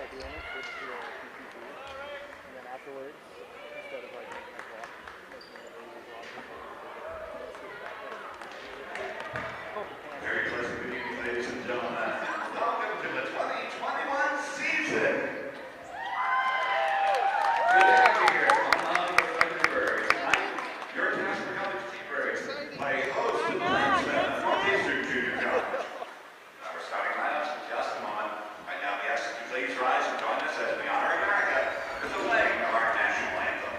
Very pleasant good evening, ladies and gentlemen. Welcome to the 2021 season. Good to have you here on the Thunderbirds. Tonight, your Casper College T-Birds play host to the Linesmen of Northeastern Junior College. We're starting lineups in just a moment. Right now, we ask that you please rise and join us as we honor America with the playing of our national anthem.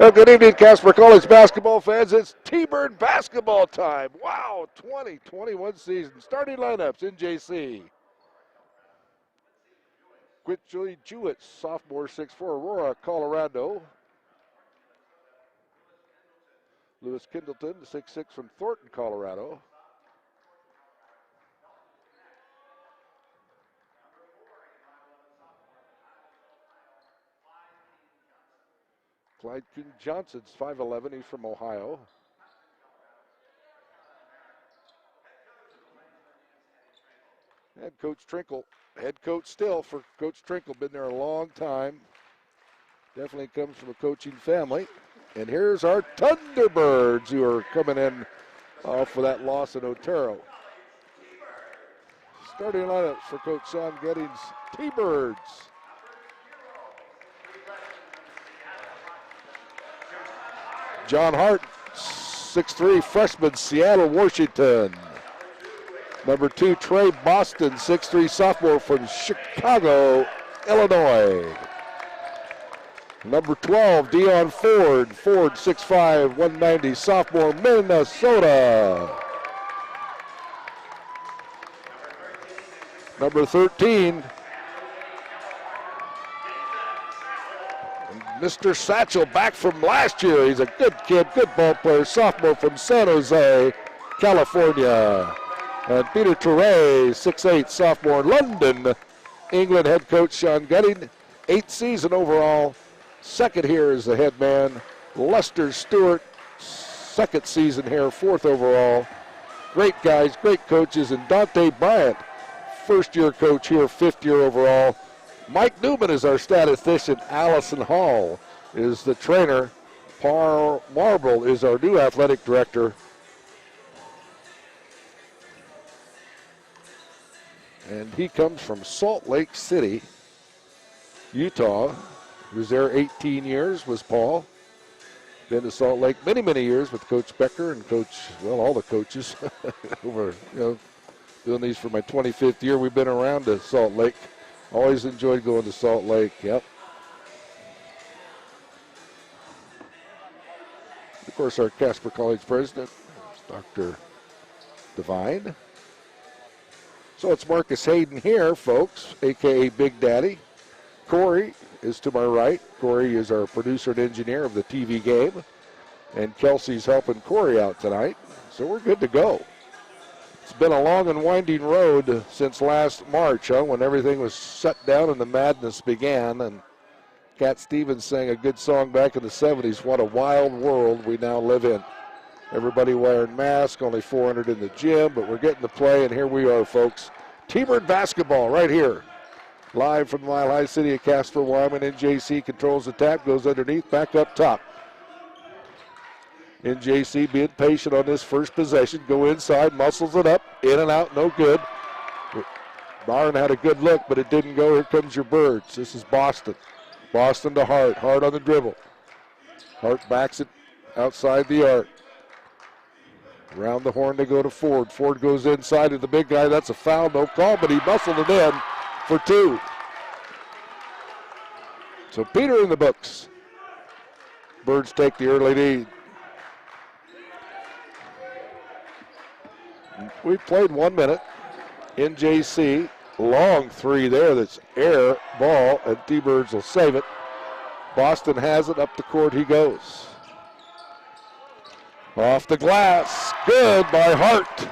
Well, good evening, Casper College basketball fans. It's T-Bird basketball time. Wow, 2021 season. Starting lineups, NJC. Quitchley Jewett, sophomore, 6'4", Aurora, Colorado. Lewis Kindleton, 6'6", from Thornton, Colorado. Clyde King Johnson's 5'11", he's from Ohio. And Coach Trinkle, head coach still for Coach Trinkle, been there a long time. Definitely comes from a coaching family. And here's our Thunderbirds who are coming in for that loss in Otero. Starting lineups for Coach Sean Gettings' T-Birds. John Hart, 6'3", freshman, Seattle, Washington. Number 2, Trey Boston, 6'3", sophomore from Chicago, Illinois. Number 12, Dion Ford, 6'5", 190, sophomore, Minnesota. Number 13, Mr. Satchel, back from last year. He's a good kid, good ball player, sophomore from San Jose, California. And Peter Touré, 6'8", sophomore, London, England, head coach Sean Gutting, 8th season overall. Second here is the head man, Lester Stewart, 2nd season here, 4th overall. Great guys, great coaches, and Dante Bryant, first-year coach here, 5th year overall. Mike Newman is our statistician. Allison Hall is the trainer. Paul Marble is our new athletic director. And he comes from Salt Lake City, Utah. He was there 18 years, was Paul. Been to Salt Lake many, many years with Coach Becker and all the coaches. Over, doing these for my 25th year. We've been around to Salt Lake. Always enjoyed going to Salt Lake, yep. Of course, our Casper College president is Dr. Devine. So it's Marcus Hayden here, folks, a.k.a. Big Daddy. Corey is to my right. Corey is our producer and engineer of the TV game. And Kelsey's helping Corey out tonight. So we're good to go. It's been a long and winding road since last March, when everything was shut down and the madness began. And Cat Stevens sang a good song back in the 70s, What a Wild World We Now Live In. Everybody wearing masks, only 400 in the gym, but we're getting to play, and here we are, folks. T-Bird basketball right here. Live from the Mile High City of Casper, Wyoming. NJC controls the tap, goes underneath, back up top. NJC being patient on this first possession. Go inside, muscles it up, in and out, no good. Barn had a good look, but it didn't go. Here comes your Birds. This is Boston. Boston to Hart. Hart on the dribble. Hart backs it outside the arc. Around the horn they go to Ford. Ford goes inside to the big guy. That's a foul, no call, but he muscled it in for 2. So Peter in the books. Birds take the early lead. We played 1 minute. NJC, long 3 there. That's air ball, and T-Birds will save it. Boston has it. Up the court he goes. Off the glass. Good by Hart.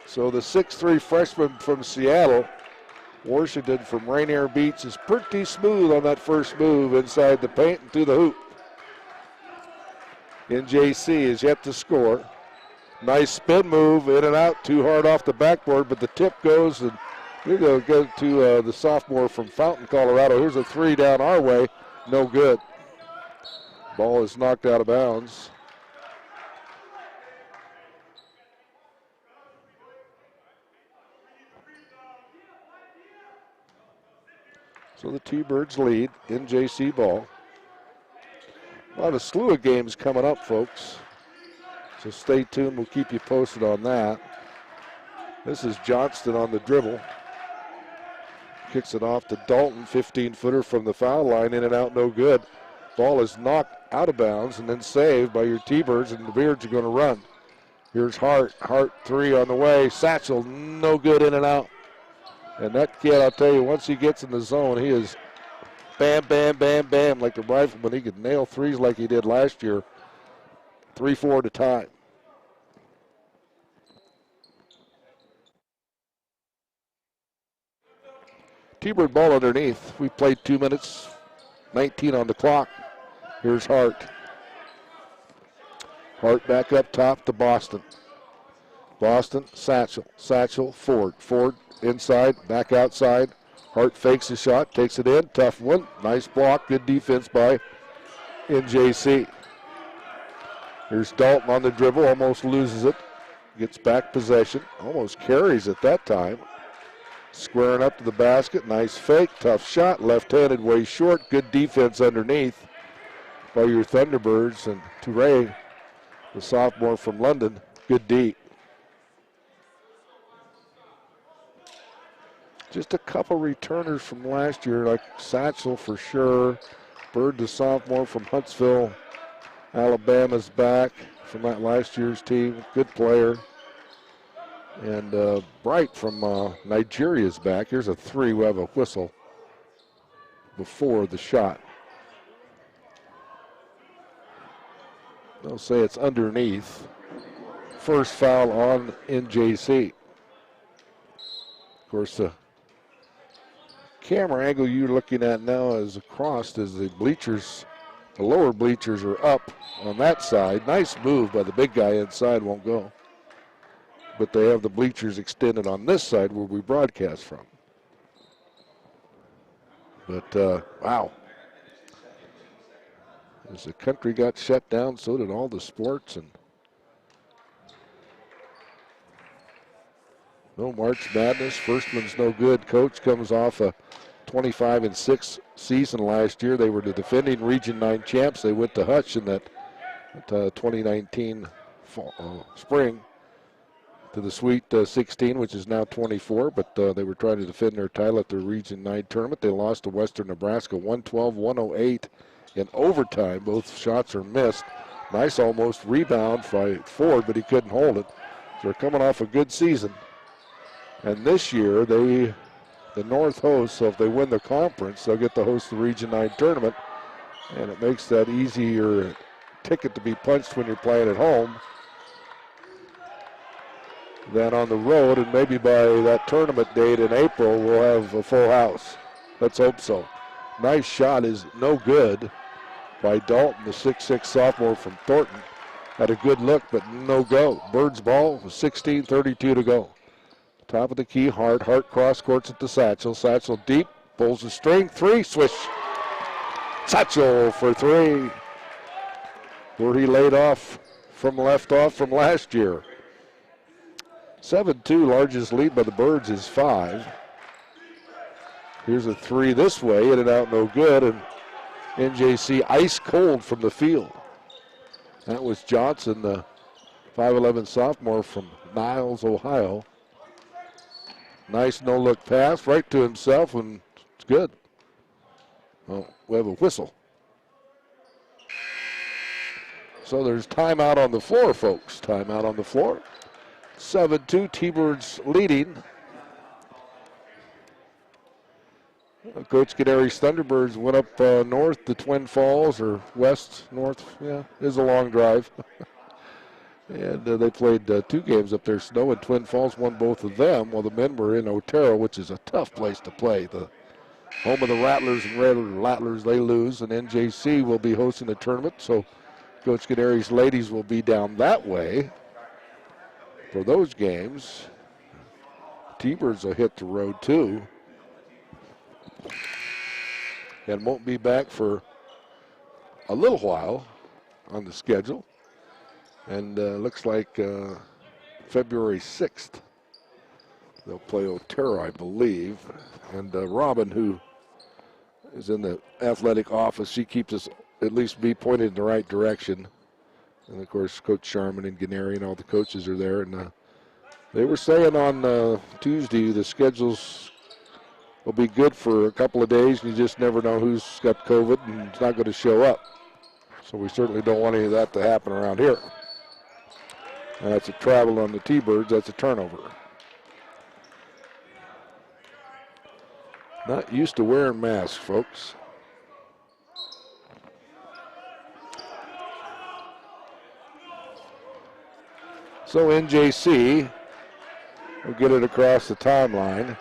So the 6'3 freshman from Seattle, Washington from Rainier Beach, is pretty smooth on that first move inside the paint and to the hoop. NJC is yet to score. Nice spin move, in and out, too hard off the backboard, but the tip goes, and we're going to go to the sophomore from Fountain, Colorado. Here's a 3 down our way, no good. Ball is knocked out of bounds. So the T-Birds lead, NJC ball. A slew of games coming up, folks. So stay tuned, we'll keep you posted on that. This is Johnston on the dribble. Kicks it off to Dalton, 15-footer from the foul line, in and out, no good. Ball is knocked out of bounds and then saved by your T-Birds, and the Beards are going to run. Here's Hart. Hart 3 on the way. Satchel, no good, in and out. And that kid, I'll tell you, once he gets in the zone, he is bam, bam, bam, bam, like the rifleman. He could nail 3s like he did last year. 3-4 at a time. T-Bird ball underneath. We played 2 minutes, 19 on the clock. Here's Hart. Hart back up top to Boston. Boston, Satchel. Satchel, Ford. Ford inside, back outside. Hart fakes the shot, takes it in. Tough one. Nice block. Good defense by NJC. Here's Dalton on the dribble, almost loses it. Gets back possession, almost carries it that time. Squaring up to the basket, nice fake, tough shot, left-handed way short. Good defense underneath by your Thunderbirds. And Touré, the sophomore from London, good D. Just a couple returners from last year, like Satchel for sure. Bird, the sophomore from Huntsville, Alabama's back from that last year's team. Good player. And Bright from Nigeria's back. Here's a 3. We have a whistle before the shot. They'll say it's underneath. First foul on NJC. Of course, the camera angle you're looking at now is across as the bleachers. The lower bleachers are up on that side. Nice move by the big guy inside, won't go. But they have the bleachers extended on this side where we broadcast from. But, wow. As the country got shut down, so did all the sports. And no March Madness. First one's no good. Coach comes off a 25-6 season last year. They were the defending Region 9 champs. They went to Hutch in that 2019 spring to the Sweet 16, which is now 24, but they were trying to defend their title at their Region 9 tournament. They lost to Western Nebraska 112-108 in overtime. Both shots are missed. Nice almost rebound by Ford, but he couldn't hold it. So they're coming off a good season. And this year, the North hosts, so if they win the conference, they'll get to host the Region 9 tournament, and it makes that easier ticket to be punched when you're playing at home than on the road, and maybe by that tournament date in April, we'll have a full house. Let's hope so. Nice shot is no good by Dalton, the 6'6 sophomore from Thornton. Had a good look, but no go. Birds ball with 16:32 to go. Top of the key, Hart. Hart cross courts it to Satchel. Satchel deep, pulls the string, 3, swish. Satchel for 3. Where he laid off from last year. 7-2, largest lead by the Birds is 5. Here's a 3 this way, in and out, no good, and NJC ice cold from the field. That was Johnson, the 5'11 sophomore from Niles, Ohio. Nice no-look pass right to himself, and it's good. Well, we have a whistle. So there's timeout on the floor, folks. Timeout on the floor. 7-2, T-Birds leading. Coach Canary's Thunderbirds went up north to Twin Falls, or west, north. Yeah, it is a long drive. And they played 2 games up there. Snow and Twin Falls won both of them, while the men were in Otero, which is a tough place to play. The home of the Rattlers, and Rattlers, they lose, and NJC will be hosting the tournament, so Coach Canary's ladies will be down that way for those games. T-Birds will hit the road too, and won't be back for a little while on the schedule. And looks like February 6th, they'll play Otero, I believe. And Robin, who is in the athletic office, she keeps us at least be pointed in the right direction. And, of course, Coach Sharman and Ganeri and all the coaches are there. And they were saying on Tuesday the schedules will be good for a couple of days, and you just never know who's got COVID and is not going to show up. So we certainly don't want any of that to happen around here. And that's a travel on the T-Birds. That's a turnover. Not used to wearing masks, folks. So NJC will get it across the timeline.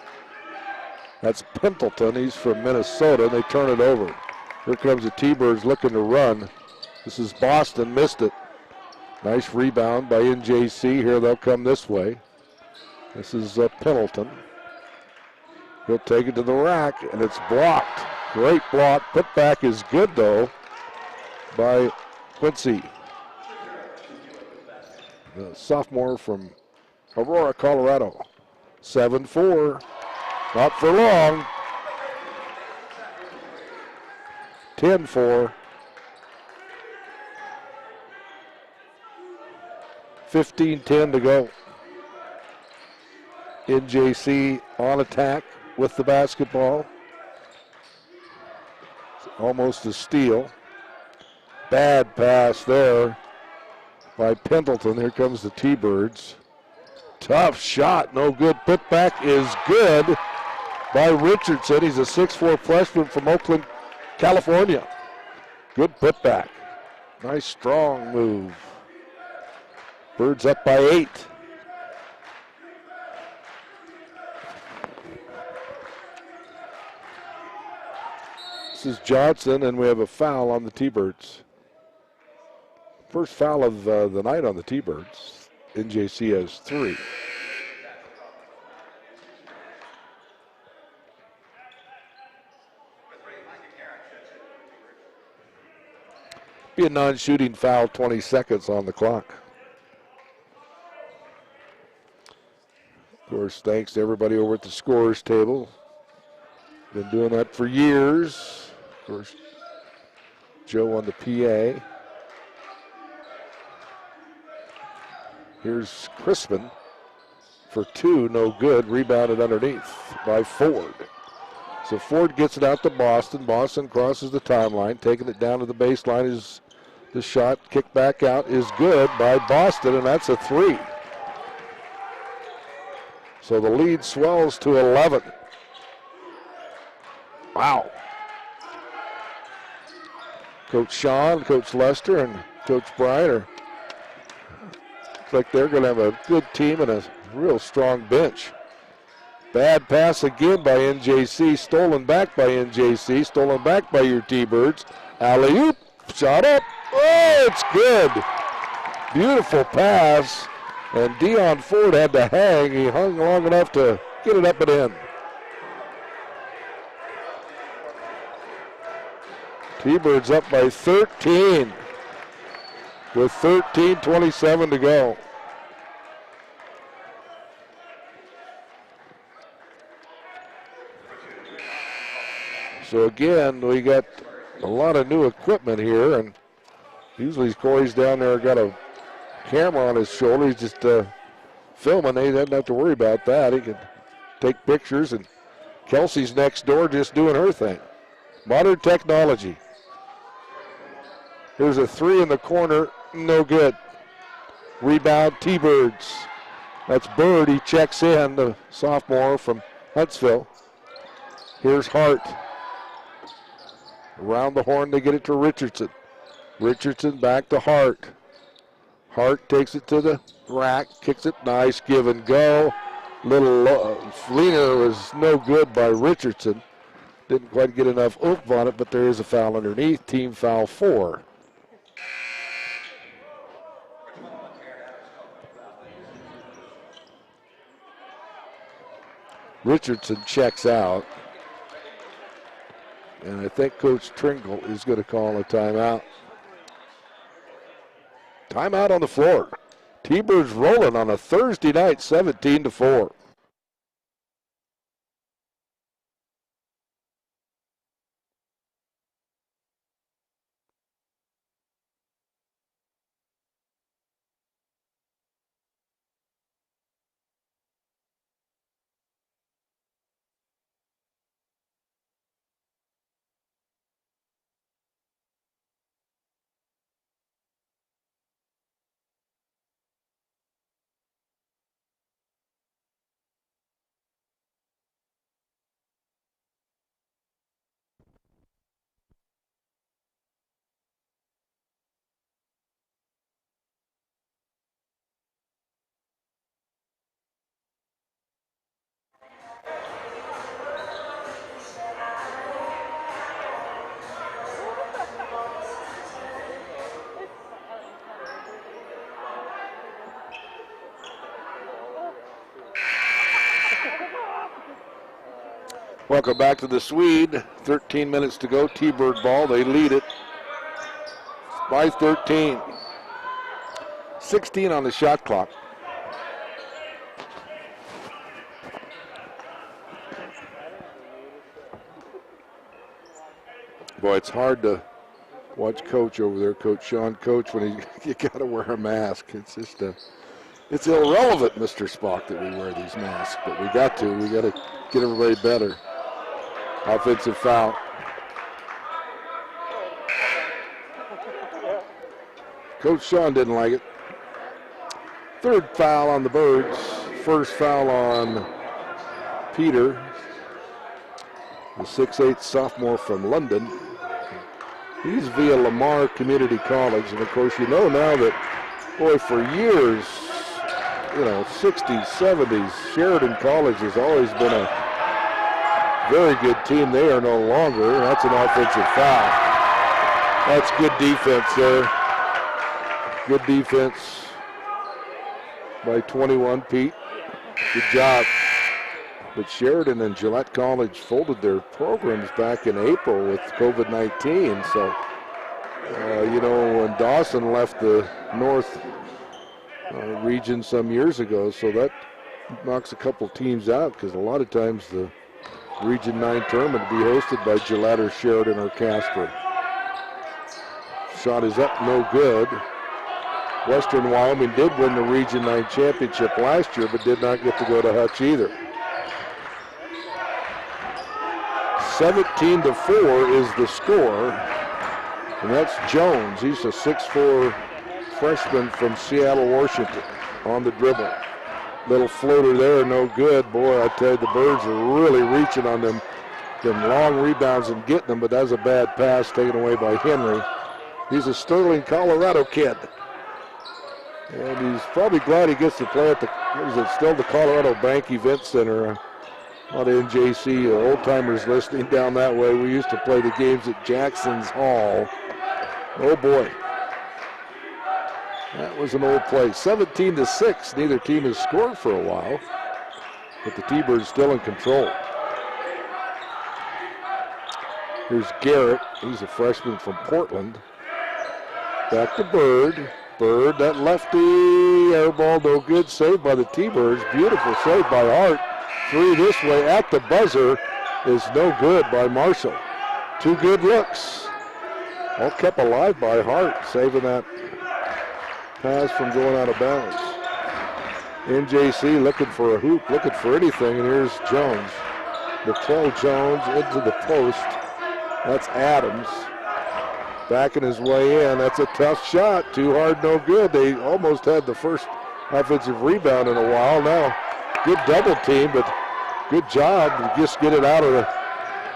That's Pendleton. He's from Minnesota. They turn it over. Here comes the T-Birds looking to run. This is Boston. Missed it. Nice rebound by NJC. Here they'll come this way. This is Pendleton. He'll take it to the rack, and it's blocked. Great block. Putback is good, though, by Quincy. The sophomore from Aurora, Colorado. 7-4. Not for long. 10-4. 15-10 to go. NJC on attack with the basketball. It's almost a steal. Bad pass there by Pendleton. Here comes the T-Birds. Tough shot, no good. Putback is good by Richardson. He's a 6'4 freshman from Oakland, California. Good putback. Nice strong move. Birds up by 8. This is Johnson, and we have a foul on the T-Birds. First foul of the night on the T-Birds. NJC has 3. Be a non-shooting foul, 20 seconds on the clock. Of course, thanks to everybody over at the scorers table. Been doing that for years. Of course, Joe on the PA. Here's Crispin for 2, no good. Rebounded underneath by Ford. So Ford gets it out to Boston. Boston crosses the timeline, taking it down to the baseline. Is the shot kicked back out is good by Boston, and that's a 3. So the lead swells to 11. Wow. Coach Sean, Coach Lester, and Coach Bryant are looks like they're going to have a good team and a real strong bench. Bad pass again by NJC, stolen back by NJC, stolen back by your T-Birds. Alley-oop, shot up. Oh, it's good. Beautiful pass And Dion Ford had to hang. He hung long enough to get it up and in. T-Birds up by 13 with 13:27 to go. So again, we got a lot of new equipment here, and usually Corey's down there got a camera on his shoulder. He's just filming. He doesn't have to worry about that. He can take pictures, and Kelsey's next door just doing her thing. Modern technology. Here's a three in the corner, no good. Rebound, T-Birds. That's Bird, he checks in, the sophomore from Huntsville. Here's Hart. Around the horn, they get it to Richardson. Richardson back to Hart. Hart takes it to the rack, kicks it, nice give and go. Lena was no good by Richardson. Didn't quite get enough oomph on it, but there is a foul underneath. Team foul 4. Richardson checks out. And I think Coach Tringle is going to call a timeout. Timeout on the floor. T-Birds rolling on a Thursday night, 17-4. Welcome back to the Swede. 13 minutes to go. T-Bird ball. They lead it by 13. 16 on the shot clock. Boy, it's hard to watch Coach over there, Coach Sean Coach, when you got to wear a mask. It's just it's irrelevant, Mr. Spock, that we wear these masks, but we got to get everybody better. Offensive foul. Coach Sean didn't like it. Third foul on the Birds. First foul on Peter, the 6'8" sophomore from London. He's via Lamar Community College, and of course you know now that, boy, for years, 60s, 70s, Sheridan College has always been a very good team. They are no longer. That's an offensive foul. That's good defense there. Good defense by 21, Pete. Good job. But Sheridan and Gillette College folded their programs back in April with COVID-19. So, when Dawson left the North region some years ago, so that knocks a couple teams out, because a lot of times the Region 9 tournament will be hosted by Gillette or Sheridan or Casper. Shot is up, no good. Western Wyoming did win the Region 9 championship last year, but did not get to go to Hutch either. 17-4 is the score, and that's Jones. He's a 6'4" freshman from Seattle, Washington, on the dribble. Little floater there, no good. Boy, I tell you, the Birds are really reaching on them long rebounds and getting them, but that's a bad pass taken away by Henry. He's a Sterling, Colorado kid. And he's probably glad he gets to play at the Colorado Bank Event Center. A lot of NJC old-timers listening down that way. We used to play the games at Jackson's Hall. Oh, boy. That was an old play. 17-6. Neither team has scored for a while, but the T-Birds still in control. Here's Garrett. He's a freshman from Portland. Back to Bird. Bird, that lefty air ball, no good. Saved by the T-Birds. Beautiful save by Hart. 3 this way at the buzzer is no good by Marshall. 2 good looks. All kept alive by Hart, saving that pass from going out of bounds. NJC looking for a hoop, looking for anything, and here's Jones. Nicole Jones into the post. That's Adams. Backing his way in. That's a tough shot. Too hard, no good. They almost had the first offensive rebound in a while. Now, good double team, but good job to just get it out of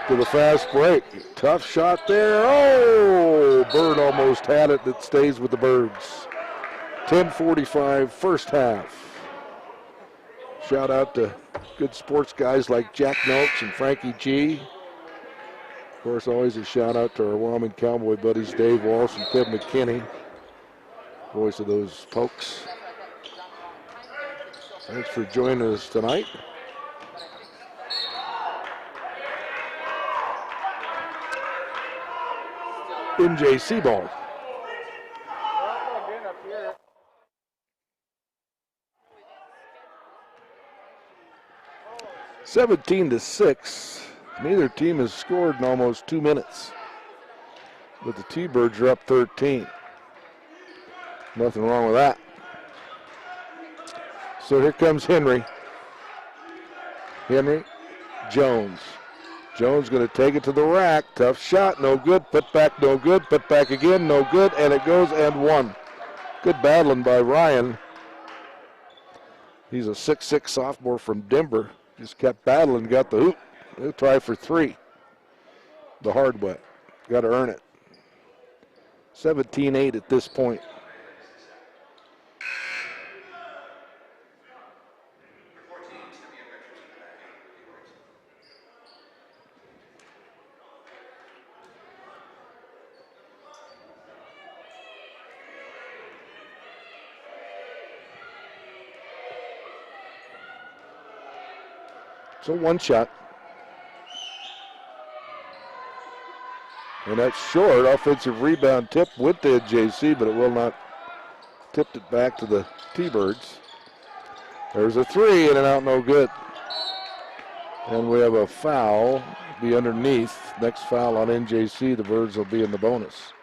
to the fast break. Tough shot there. Oh, Bird almost had it. That stays with the Birds. 10:45 first half. Shout out to good sports guys like Jack Noakes and Frankie G. Of course, always a shout out to our Wyoming Cowboy buddies, Dave Walsh and Kevin McKinney. Voice of those Pokes. Thanks for joining us tonight. NJC ball. (17-6). Neither team has scored in almost 2 minutes. But the T-Birds are up 13. Nothing wrong with that. So here comes Henry. Henry, Jones. Jones going to take it to the rack. Tough shot, no good. Put back, no good. Put back again, no good. And it goes and one. Good battling by Ryan. He's a 6'6" sophomore from Denver. Just kept battling, got the hoop. He'll try for 3. The hard way. Got to earn it. 17-8 at this point. So one shot. And that's short. Offensive rebound tip with the NJC, but it will not. Tipped it back to the T-Birds. There's a 3, in and out, no good. And we have a foul. Be underneath. Next foul on NJC. The Birds will be in the bonus.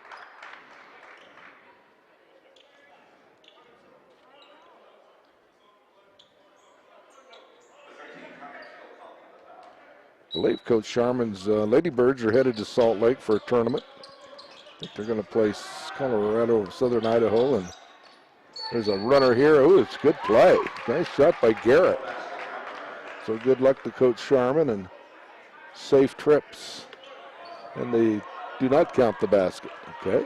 I believe Coach Sharman's Lady Birds are headed to Salt Lake for a tournament. I think they're going to play Colorado, Southern Idaho, and there's a runner here. Oh, it's good play. Nice shot by Garrett. So good luck to Coach Sharman and safe trips. And they do not count the basket, okay?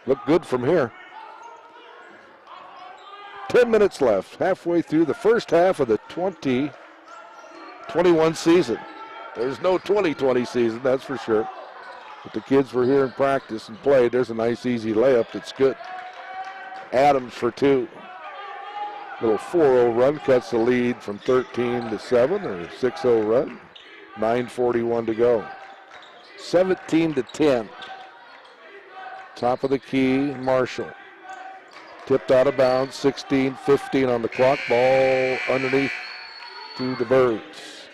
Look good from here. 10 minutes left, halfway through the first half of the 2021 season. There's no 2020 season, that's for sure. But the kids were here in practice and played. There's a nice easy layup that's good. Adams for 2. Little 4-0 run cuts the lead from 13-7, or 6-0 run. 9:41 to go. 17-10. Top of the key, Marshall. Tipped out of bounds, 16-15 on the clock. Ball underneath to the Birds.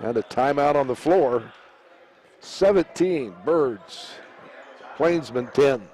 And a timeout on the floor. 17, Birds. Plainsmen 10.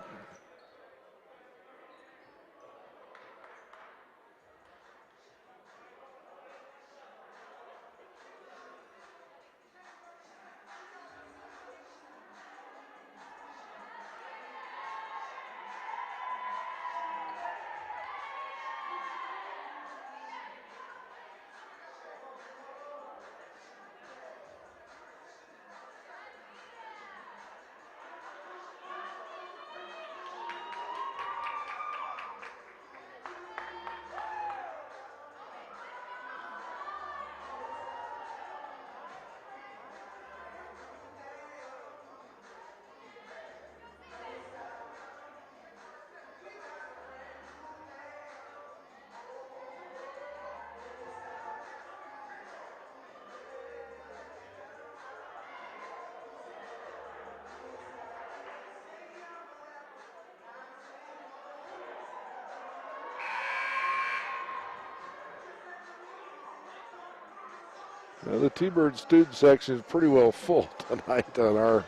Now the T-Bird student section is pretty well full tonight on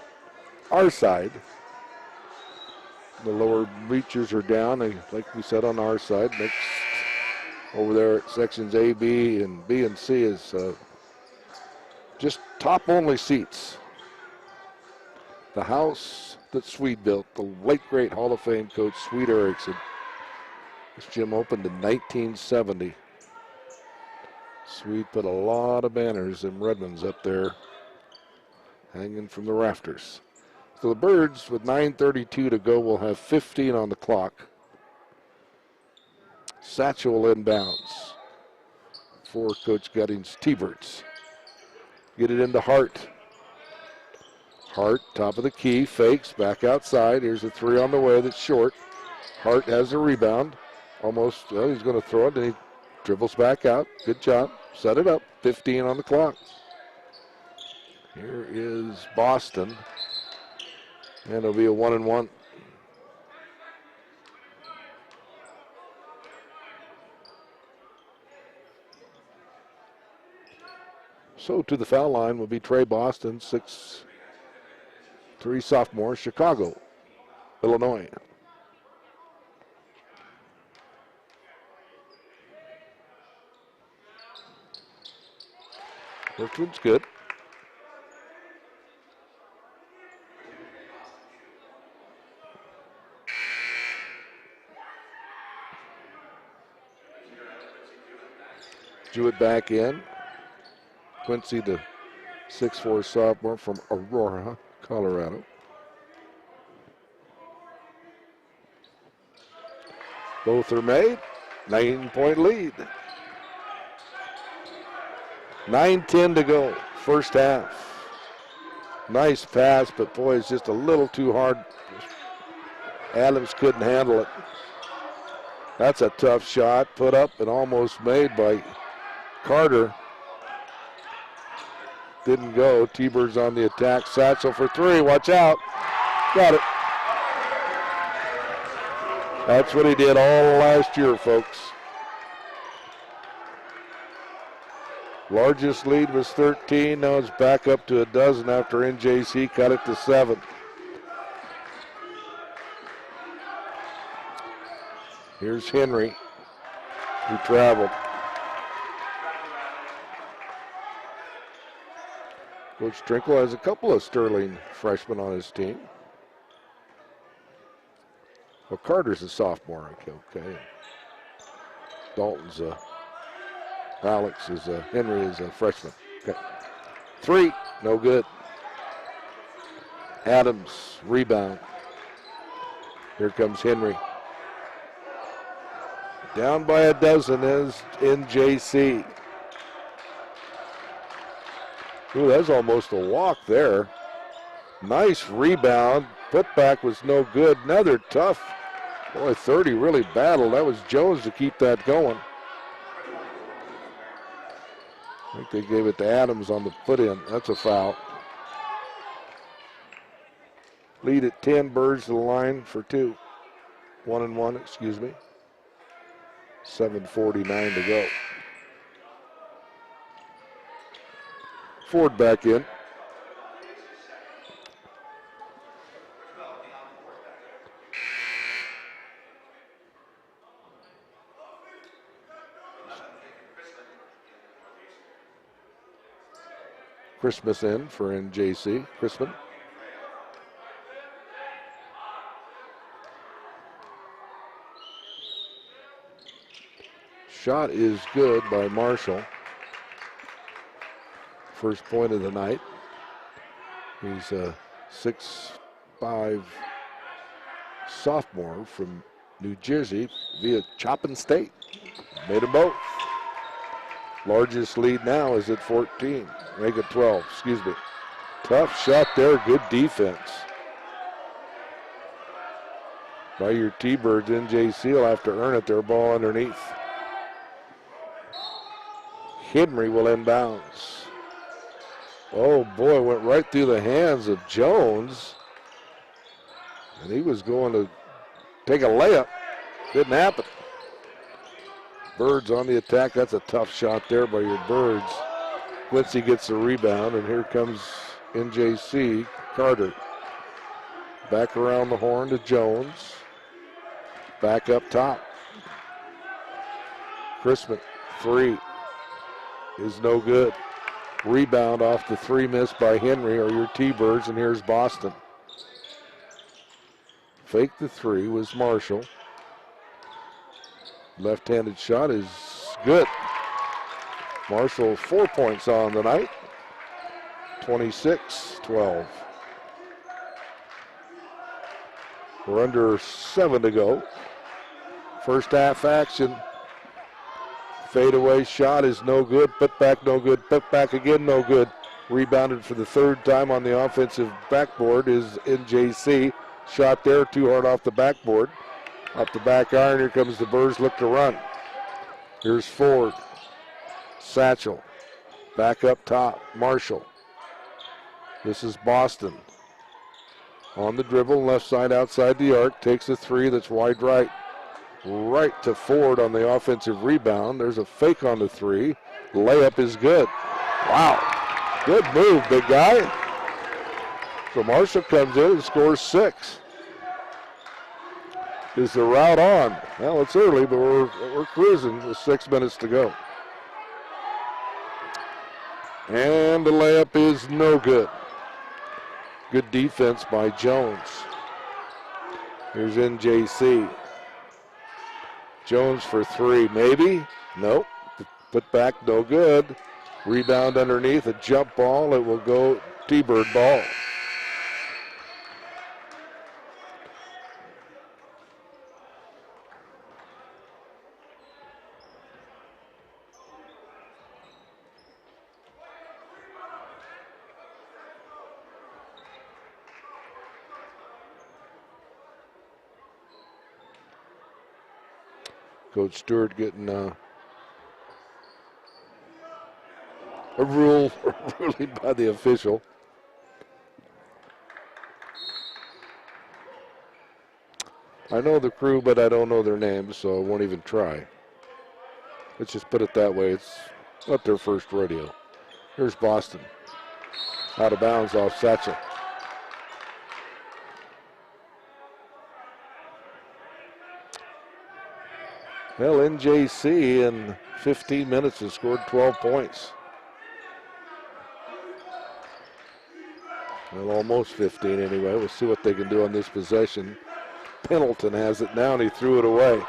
our side. The lower bleachers are down, like we said, on our side. Next, over there at sections A, B, and B and C is just top-only seats. The house that Swede built, the late great Hall of Fame coach Swede Erickson. This gym opened in 1970. Swede put a lot of banners and Redmonds up there hanging from the rafters. So the Birds, with 9:32 to go, will have 15 on the clock. Satchel inbounds for Coach Gutting's T-Birds. Get it into Hart. Hart, top of the key, fakes, back outside. Here's a three on the way that's short. Hart has a rebound. Almost, well, he's going to throw it, and he dribbles back out. Good job. Set it up. 15 on the clock. Here is Boston. And it'll be a 1-and-1. So to the foul line will be Trey Boston, 6'3" sophomore, Chicago, Illinois. First one's good. Jewett back in. Quincy, the 6'4" sophomore from Aurora, Colorado. Both are made. 9-point lead. 9:10 to go, first half. Nice pass, but boy, it's just a little too hard. Adams couldn't handle it. That's a tough shot, put up and almost made by Carter. Didn't go. T-Birds on the attack. Satchel for three. Watch out. Got it. That's what he did all last year, folks. Largest lead was 13. Now it's back up to a dozen after NJC cut it to 7. Here's Henry, who traveled. Coach Trinkle has a couple of Sterling freshmen on his team. Well, Carter's a sophomore, okay. Dalton's Henry is a freshman. Okay. Three, no good. Adams, rebound. Here comes Henry. Down by a dozen is NJC. Ooh, that's almost a walk there. Nice rebound. Putback was no good. Another tough. Boy, 30 really battled. That was Jones to keep that going. I think they gave it to Adams on the put-in. That's a foul. Lead at 10. Birds to the line for 2. 1-and-1, excuse me. 7:49 to go. Ford back in. Christmas in for NJC. Christman. Shot is good by Marshall. First point of the night. He's a 6'5" sophomore from New Jersey via Chopin State. Made them both. Largest lead now is at 14. Make it 12, excuse me. Tough shot there, good defense. By your T-Birds, NJC will have to earn it. Their ball underneath. Henry will inbounds. Oh boy, went right through the hands of Jones. And he was going to take a layup. Didn't happen. Birds on the attack. That's a tough shot there by your Birds. Quincy gets the rebound, and here comes NJC Carter. Back around the horn to Jones. Back up top. Chrisman, 3 is no good. Rebound off the 3 missed by Henry or your T-Birds, and here's Boston. Fake the 3 was Marshall. Left-handed shot is good. Marshall 4 points on the night. 26-12. We're under 7 to go. First half action. Fadeaway shot is no good. Put back no good. Put back again no good. Rebounded for the 3rd time on the offensive backboard is NJC. Shot there too hard off the backboard. Up the back iron. Here comes the Birds. Look to run. Here's Ford. Satchel. Back up top. Marshall. This is Boston. On the dribble. Left side outside the arc. Takes a 3 that's wide right. Right to Ford on the offensive rebound. There's a fake on the 3. Layup is good. Wow. Good move, big guy. So Marshall comes in and scores 6. Is the route on? Well, it's early, but we're cruising with 6 minutes to go. And the layup is no good. Good defense by Jones. Here's NJC. Jones for 3, maybe? Nope. Put back, no good. Rebound underneath, a jump ball. It will go T-Bird ball. Coach Stewart getting a ruling by the official. I know the crew, but I don't know their names, so I won't even try. Let's just put it that way. It's not their first rodeo. Here's Boston. Out of bounds off Satchel. Well, NJC in 15 minutes has scored 12 points. Well, almost 15 anyway. We'll see what they can do on this possession. Pendleton has it now, and he threw it away.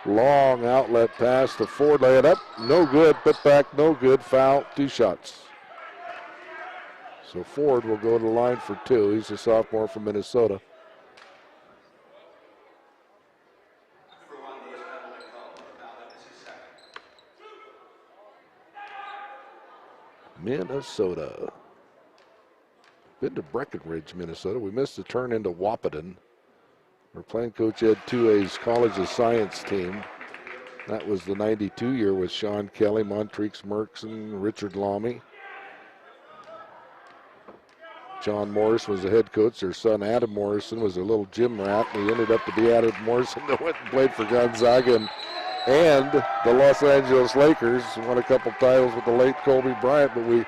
Long outlet pass to Ford. Lay it up. No good. Put back. No good. Foul. 2 shots. So Ford will go to the line for 2. He's a sophomore from Minnesota. Minnesota. Been to Breckenridge, Minnesota. We missed the turn into Wahpeton. We're playing Coach Ed 2A's College of Science team. That was the 92 year with Sean Kelly, Montreux Merkson, Richard Lamy. John Morris was the head coach. Their son Adam Morrison was a little gym rat, and he ended up to be Adam Morrison that went and played for Gonzaga and the Los Angeles Lakers. Won a couple titles with the late Kobe Bryant, but we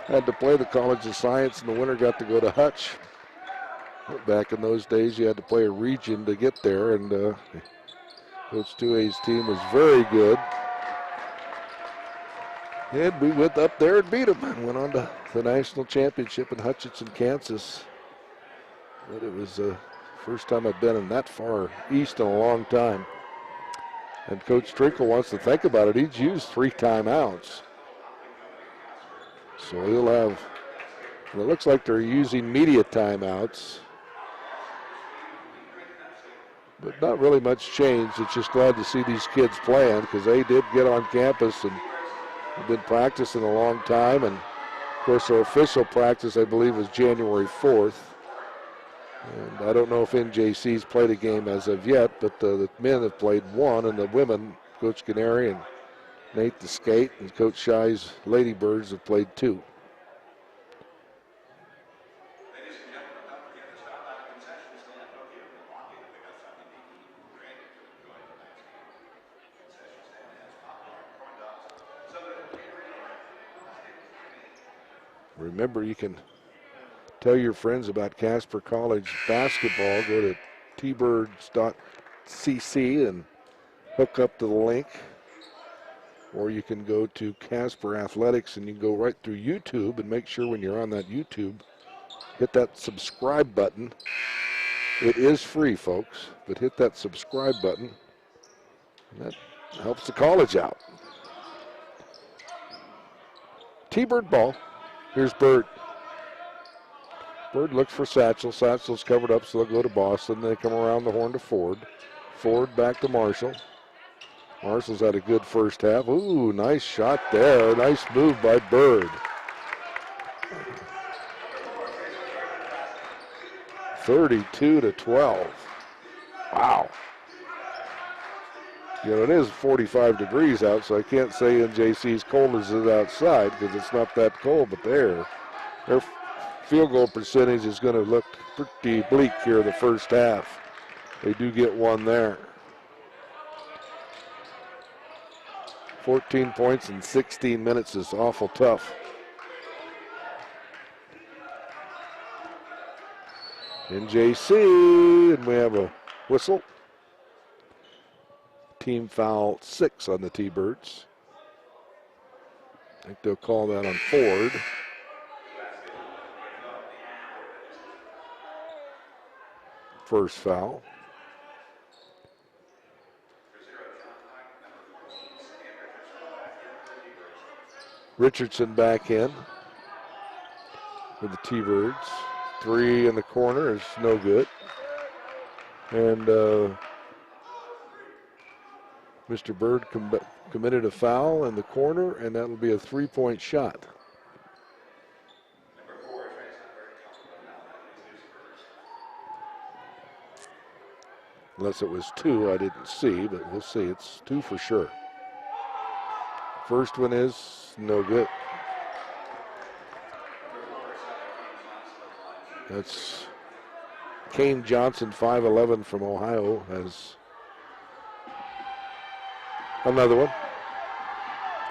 had to play the College of Science, and the winner got to go to Hutch. Back in those days, you had to play a region to get there, and Coach 2A's team was very good. And we went up there and beat them and went on to the national championship in Hutchinson, Kansas. But it was the first time I've been in that far east in a long time. And Coach Trinkle wants to think about it. He's used 3 timeouts. So he'll have, well, it looks like they're using media timeouts. But not really much change. It's just glad to see these kids playing because they did get on campus and have been practicing a long time. And, of course, our official practice, I believe, was January 4th. And I don't know if NJC's played a game as of yet, but the men have played 1, and the women, Coach Canary and Nate the Skate and Coach Shy's Ladybirds have played 2. Remember, you can tell your friends about Casper College basketball. Go to tbirds.cc and hook up to the link. Or you can go to Casper Athletics and you can go right through YouTube, and make sure when you're on that YouTube, hit that subscribe button. It is free, folks, but hit that subscribe button. That helps the college out. T-Bird ball. Here's Bird. Bird looks for Satchel. Satchel's covered up, so they'll go to Boston. They come around the horn to Ford. Ford back to Marshall. Marshall's had a good first half. Ooh, nice shot there. Nice move by Bird. 32-12. Wow. You know, it is 45 degrees out, so I can't say NJC's cold as it is outside because it's not that cold, but their field goal percentage is going to look pretty bleak here in the first half. They do get one there. 14 points in 16 minutes is awful tough. NJC, and we have a whistle. Team foul 6 on the T-Birds. I think they'll call that on Ford. First foul. Richardson back in with the T-Birds. 3 in the corner is no good. And Mr. Bird committed a foul in the corner, and that'll be a 3-point shot. Unless it was 2, I didn't see, but we'll see. It's 2 for sure. First one is no good. That's Kane Johnson, 5'11", from Ohio, has another one.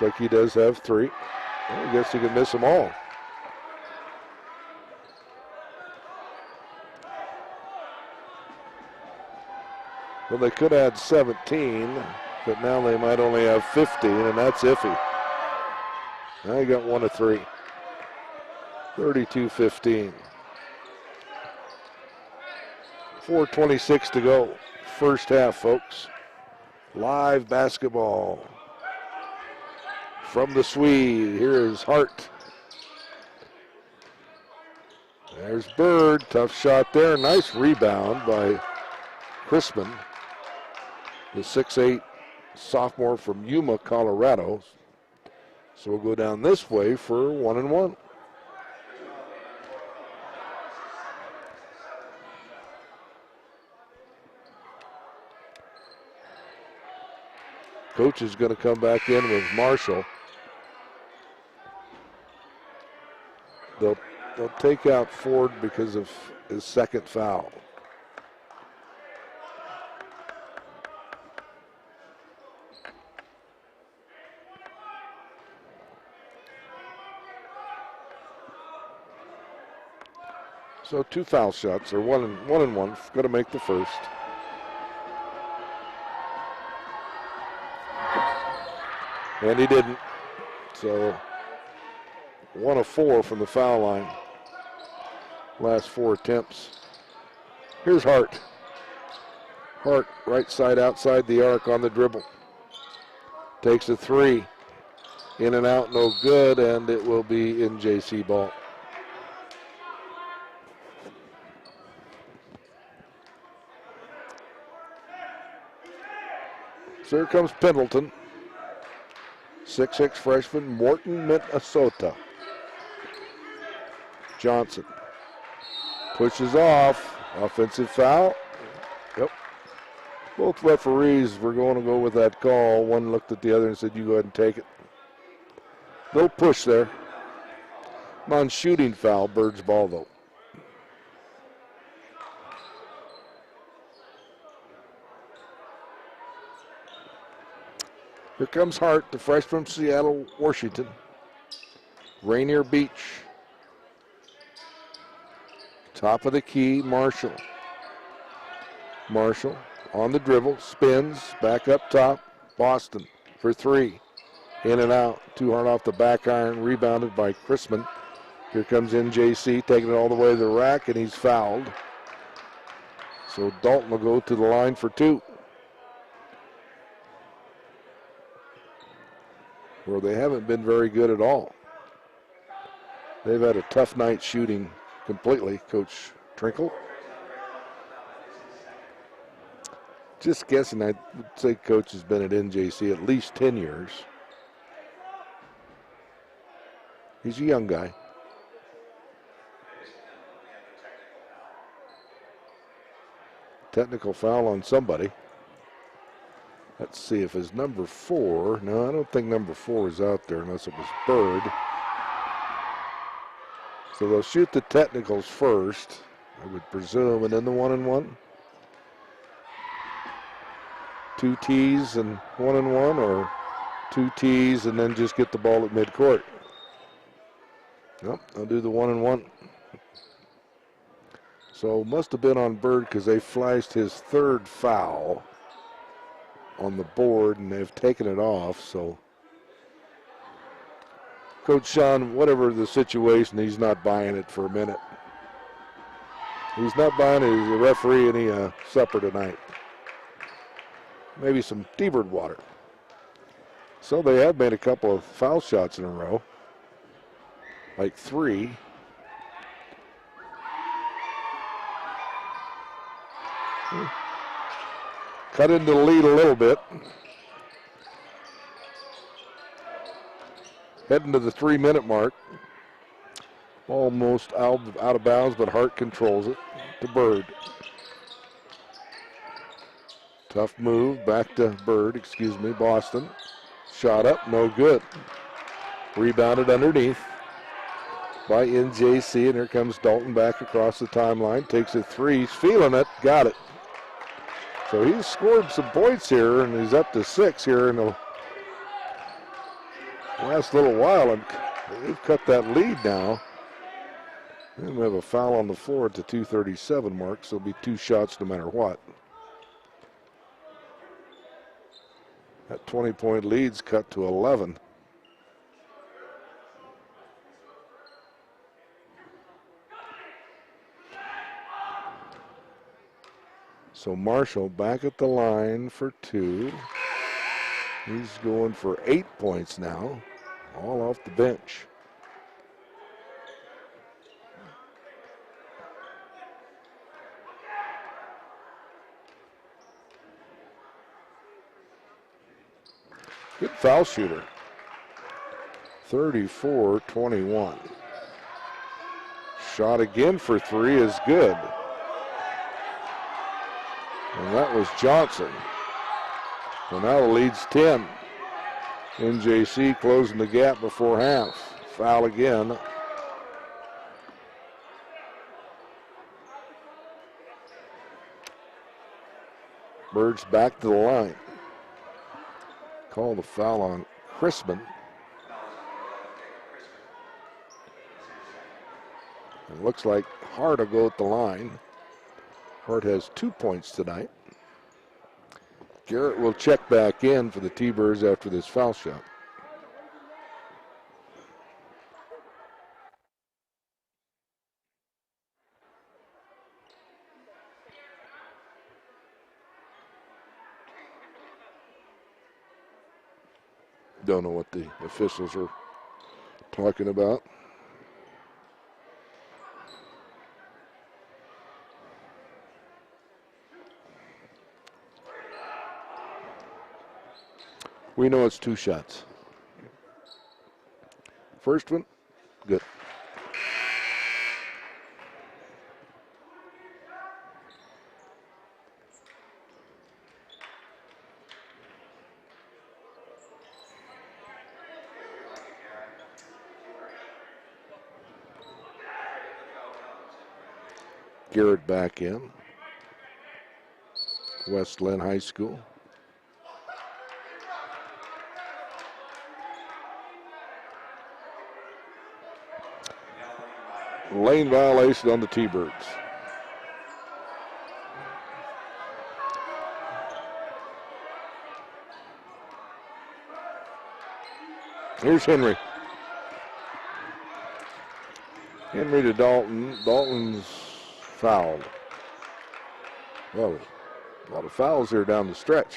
Like he does have 3. Well, I guess he can miss them all. Well, they could add 17, but now they might only have 15, and that's iffy. Now you got 1 of 3. 32-15. 4:26 to go. First half, folks. Live basketball from the Swede. Here is Hart. There's Bird. Tough shot there. Nice rebound by Chrisman, the 6'8" sophomore from Yuma, Colorado. So we'll go down this way for 1 and 1. Coach is going to come back in with Marshall. They'll take out Ford because of his second foul. So 2 foul shots, or 1 and 1. Going to make the first. And he didn't. So 1 of 4 from the foul line. Last 4 attempts. Here's Hart. Hart, right side outside the arc on the dribble. Takes a 3. In and out, no good, and it will be NJC ball. So here comes Pendleton. 6'6" freshman, Morton, Minnesota. Johnson pushes off. Offensive foul. Yep. Both referees were going to go with that call. One looked at the other and said, you go ahead and take it. Little push there. Non-shooting foul, Bird's ball though. Here comes Hart, the freshman from Seattle, Washington. Rainier Beach. Top of the key, Marshall. Marshall on the dribble, spins, back up top. Boston for three. In and out. Too hard off the back iron. Rebounded by Chrisman. Here comes NJC, taking it all the way to the rack, and he's fouled. So Dalton will go to the line for two. Well, they haven't been very good at all. They've had a tough night shooting completely, Coach Trinkle. Just guessing, I would say Coach has been at NJC at least 10 years. He's a young guy. Technical foul on somebody. Let's see if his number 4. No, I don't think number 4 is out there unless it was Bird. So they'll shoot the technicals first, I would presume, and then the 1-and-1. 2 tees and 1-and-1, or 2 tees and then just get the ball at midcourt. Nope, I'll do the 1-and-1. So must have been on Bird because they flashed his 3rd foul on the board and they've taken it off. So Coach Sean, whatever the situation, he's not buying it for a minute. He's not buying it as a referee any supper tonight. Maybe some T-Bird water. So they have made a couple of foul shots in a row. Like 3. Cut into the lead a little bit. Heading to the 3-minute mark. Almost out of bounds, but Hart controls it to Bird. Tough move, back to Bird, Boston. Shot up, no good. Rebounded underneath by NJC, and here comes Dalton back across the timeline. Takes a 3, he's feeling it, got it. So he's scored some points here, and he's up to 6 here in the last little while, and they've cut that lead now. And we have a foul on the floor at the 2:37 mark, so it'll be 2 shots no matter what. That 20-point lead's cut to 11. So Marshall back at the line for 2. He's going for 8 points now, all off the bench. Good foul shooter. 34-21. Shot again for 3 is good. And that was Johnson. So now the lead's 10. NJC closing the gap before half. Foul again. Bird's back to the line. Call the foul on Chrisman. It looks like Hart will go at the line. Hart has 2 points tonight. Garrett will check back in for the T-Birds after this foul shot. Don't know what the officials are talking about. We know it's 2 shots. First one, good. Garrett back in. West Lynn High School. Lane violation on the T-Birds. Here's Henry. Henry to Dalton. Dalton's fouled. Well, a lot of fouls here down the stretch.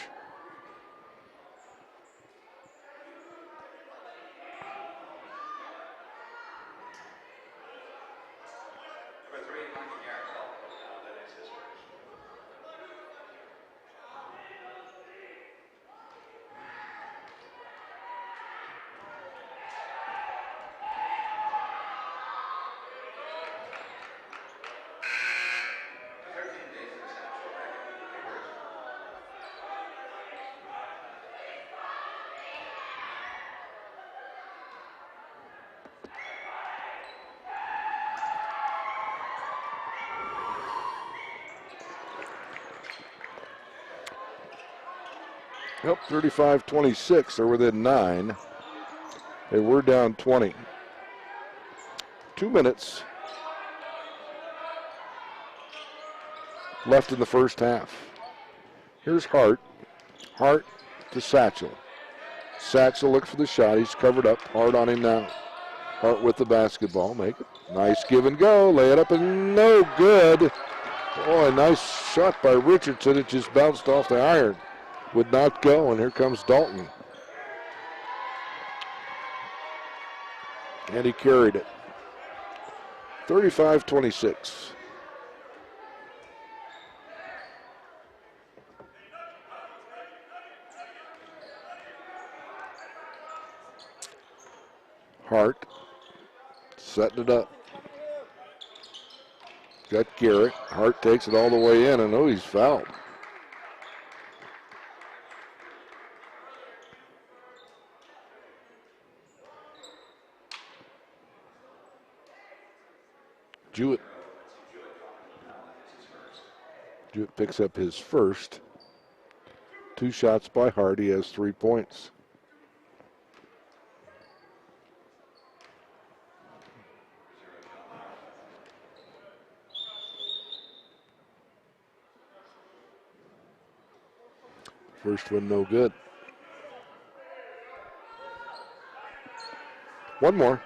Yep, 35-26. They're within 9. They were down 20. 2 minutes left in the first half. Here's Hart. Hart to Satchel. Satchel looks for the shot. He's covered up. Hart on him now. Hart with the basketball. Make it. Nice give and go. Lay it up and no good. Boy, nice shot by Richardson. It just bounced off the iron. Would not go, and here comes Dalton. And he carried it. 35-26. Hart setting it up. Got Garrett. Hart takes it all the way in, and oh, he's fouled. Jewett picks up his first. 2 shots by Hart. He has 3 points. First one no good. One more.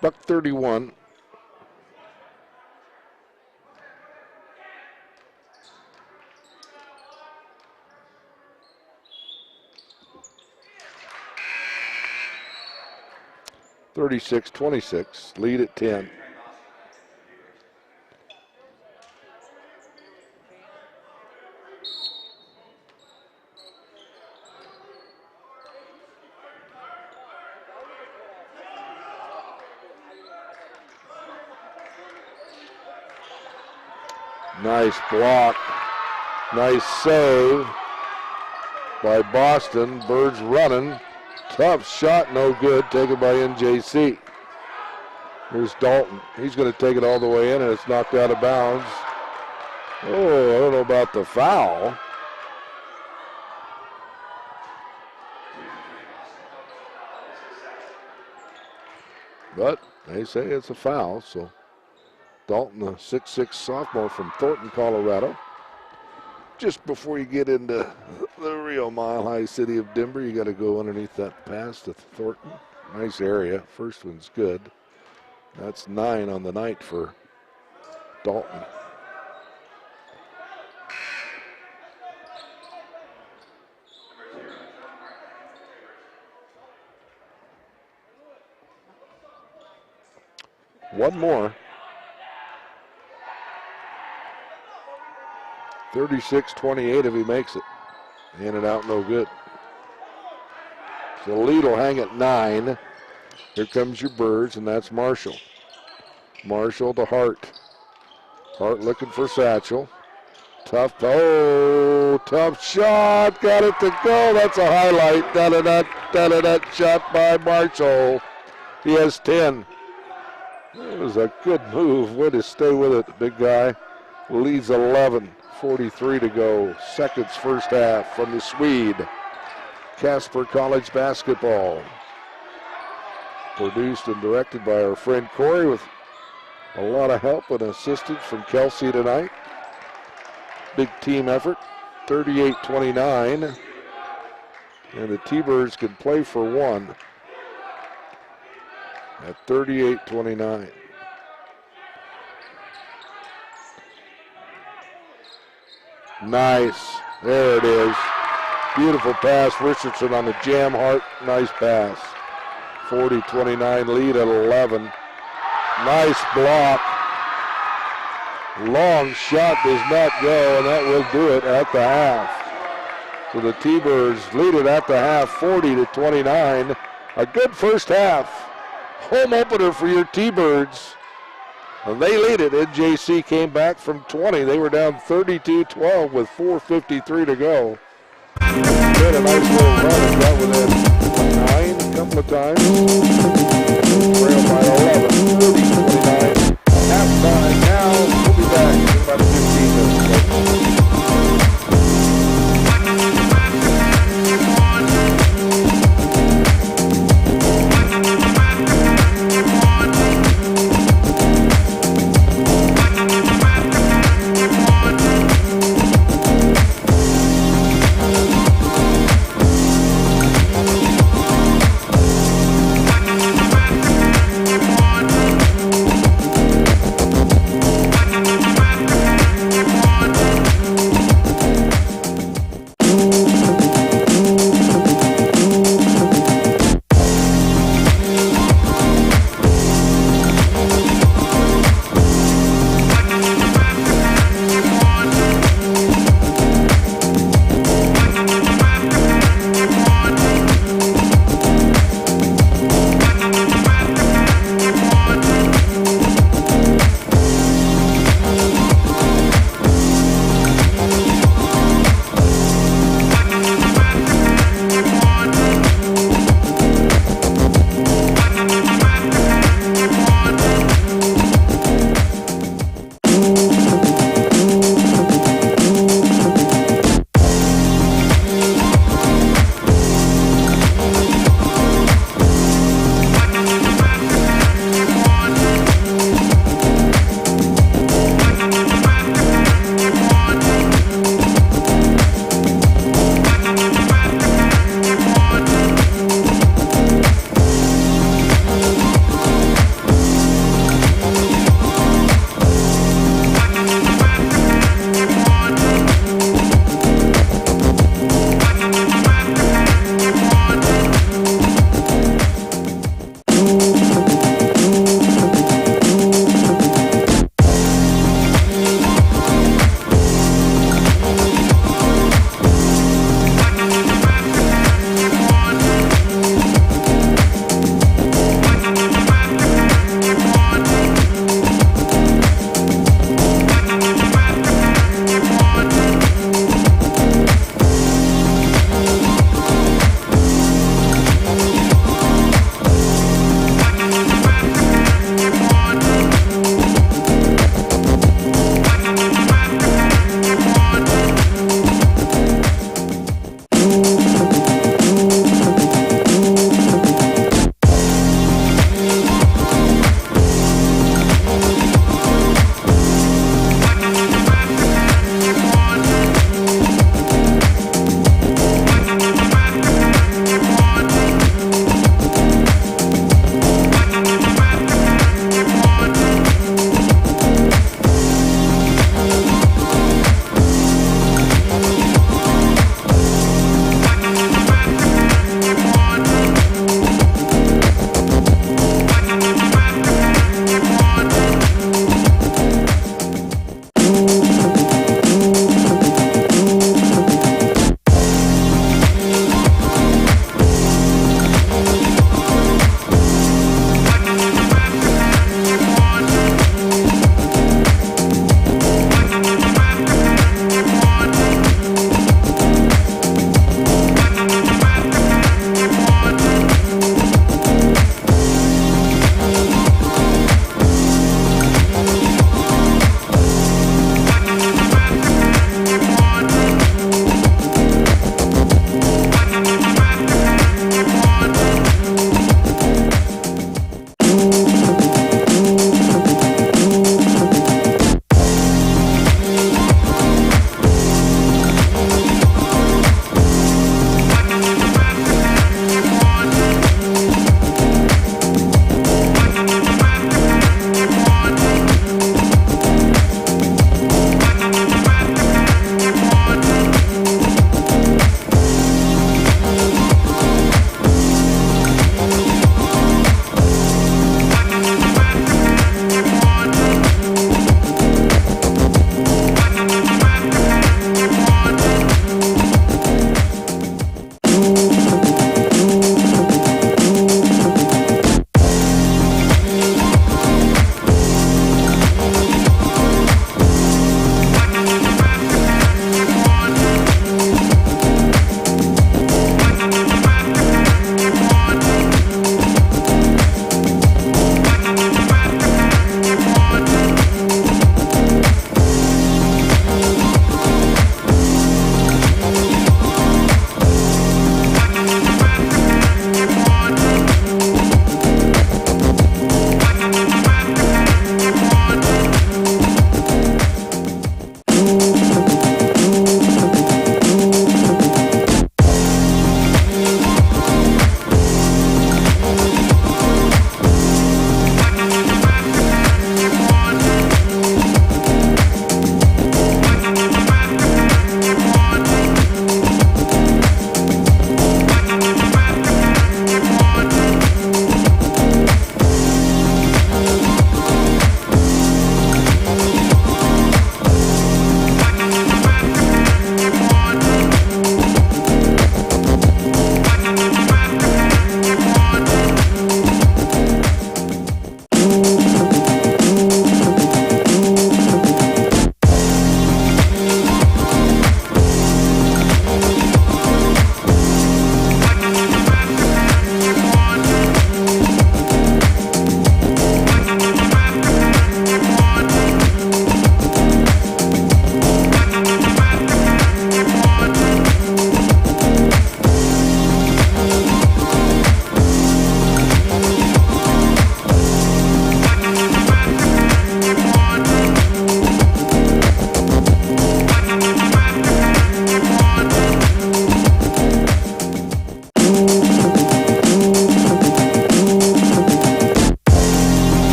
Buck 31. (36-26). Lead at 10. Nice block. Nice save by Boston. Birds running. Tough shot, no good. Taken by NJC. Here's Dalton. He's going to take it all the way in, and it's knocked out of bounds. Oh, I don't know about the foul. But they say it's a foul, so Dalton, a 6'6" sophomore from Thornton, Colorado. Just before you get into the real mile-high city of Denver, you got to go underneath that pass to Thornton. Nice area. First one's good. That's 9 on the night for Dalton. One more. 36-28 if he makes it. In and out, no good. So the lead will hang at 9. Here comes your Birds, and that's Marshall. Marshall to Hart. Hart looking for Satchel. Tough shot. Got it to go. That's a highlight. Da-da-da shot by Marshall. He has 10. It was a good move. Way to stay with it, big guy. Leads 11. 43 to go. Seconds first half from the Swede. Casper College basketball. Produced and directed by our friend Corey with a lot of help and assistance from Kelsey tonight. Big team effort, 38-29. And the T-Birds can play for one at 38-29. Nice. There it is. Beautiful pass. Richardson on the jam heart. Nice pass. 40-29 lead at 11. Nice block. Long shot does not go, and that will do it at the half. So the T-Birds lead it at the half, 40-29. A good first half. Home opener for your T-Birds. And they lead it. NJC came back from 20. They were down 32-12 with 4:53 to go. Had a nice little run and got within 9 a couple of times. Trail by 11, 40-29. Halftime now. We'll be back in about 15 minutes. One.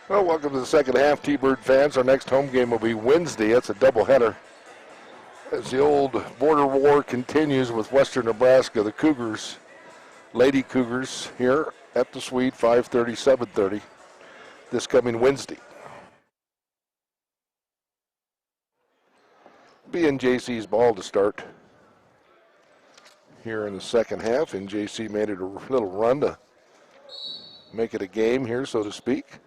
Well, welcome to the second half, T-Bird fans. Our next home game will be Wednesday. It's a doubleheader. As the old border war continues with Western Nebraska, the Cougars, Lady Cougars, here at the Swede, 5:30, 7:30, this coming Wednesday. Be NJC's ball to start here in the second half. NJC made it a little run to make it a game here, so to speak.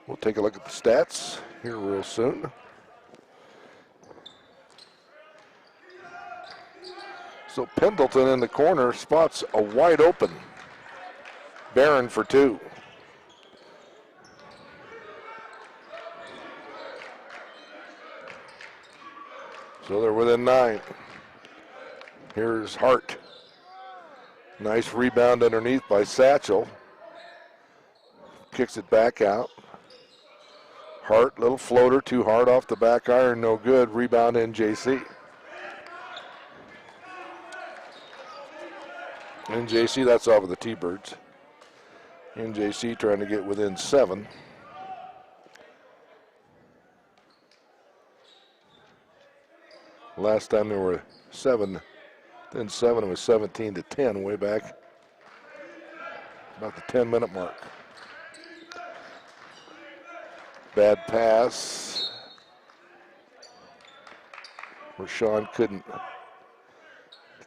We'll take a look at the stats here real soon. So Pendleton in the corner spots a wide open Barron for two. So they're within 9. Here's Hart. Nice rebound underneath by Satchel. Kicks it back out. Hart, little floater, too hard off the back iron, no good. Rebound NJC. NJC, that's off of the T-Birds. NJC trying to get within 7. Last time there were 7, then 7, it was 17-10 way back. About the 10-minute mark. Bad pass. Rashawn couldn't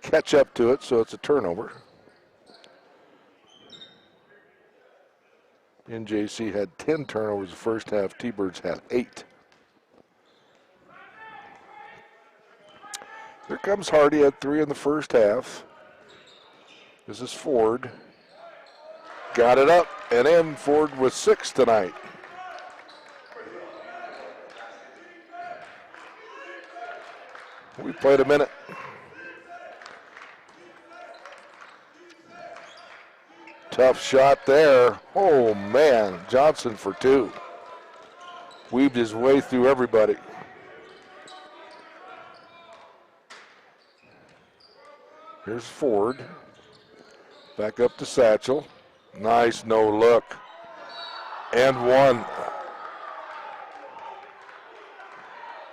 catch up to it, so it's a turnover. NJC had 10 turnovers the first half. T-Birds had 8. Here comes Hardy, had 3 in the first half. This is Ford. Got it up and in. Ford with 6 tonight. We played a minute. Tough shot there. Oh, man. Johnson for 2. Weaved his way through everybody. Here's Ford. Back up to Satchel. Nice no look. And 1.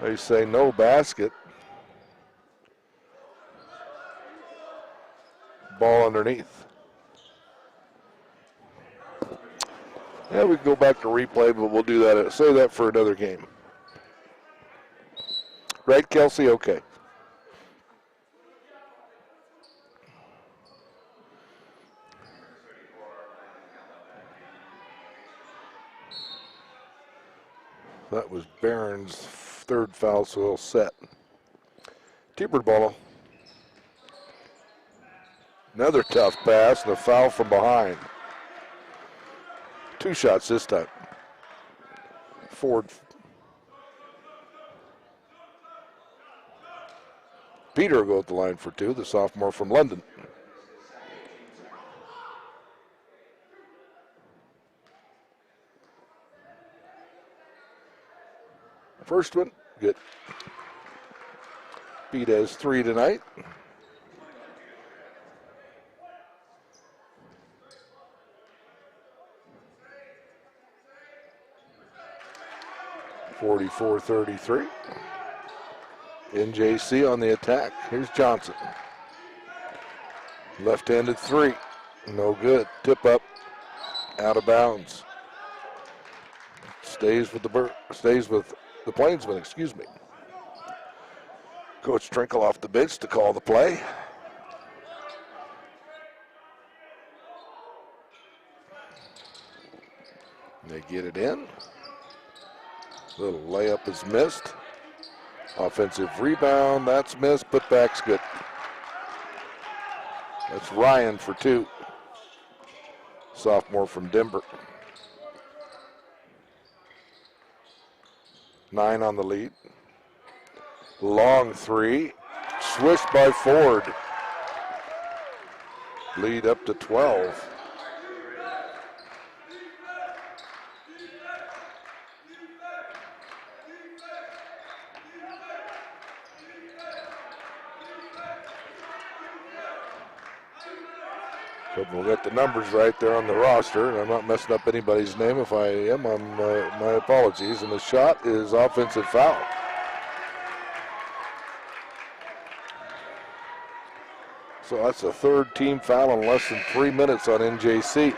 They say no basket. Ball underneath. Yeah, we can go back to replay, but we'll do that. Save that for another game. Right, Kelsey? Okay. That was Barron's 3rd foul, so he'll set. T-Bird ball. Another tough pass and a foul from behind. 2 shots this time. Ford. Peter will go at the line for 2, the sophomore from London. First one, good. Pete has 3 tonight. (44-33). NJC on the attack. Here's Johnson. Left-handed 3. No good. Tip up. Out of bounds. Stays with the Plainsmen, excuse me. Coach Trinkle off the bench to call the play. They get it in. Little layup is missed. Offensive rebound, that's missed. Putback's good. That's Ryan for 2. Sophomore from Denver. 9 on the lead. Long 3. Swished by Ford. Lead up to 12. But we'll get the numbers right there on the roster, and I'm not messing up anybody's name. If I am, my apologies. And the shot is offensive foul. So that's a third team foul in less than 3 minutes on NJC.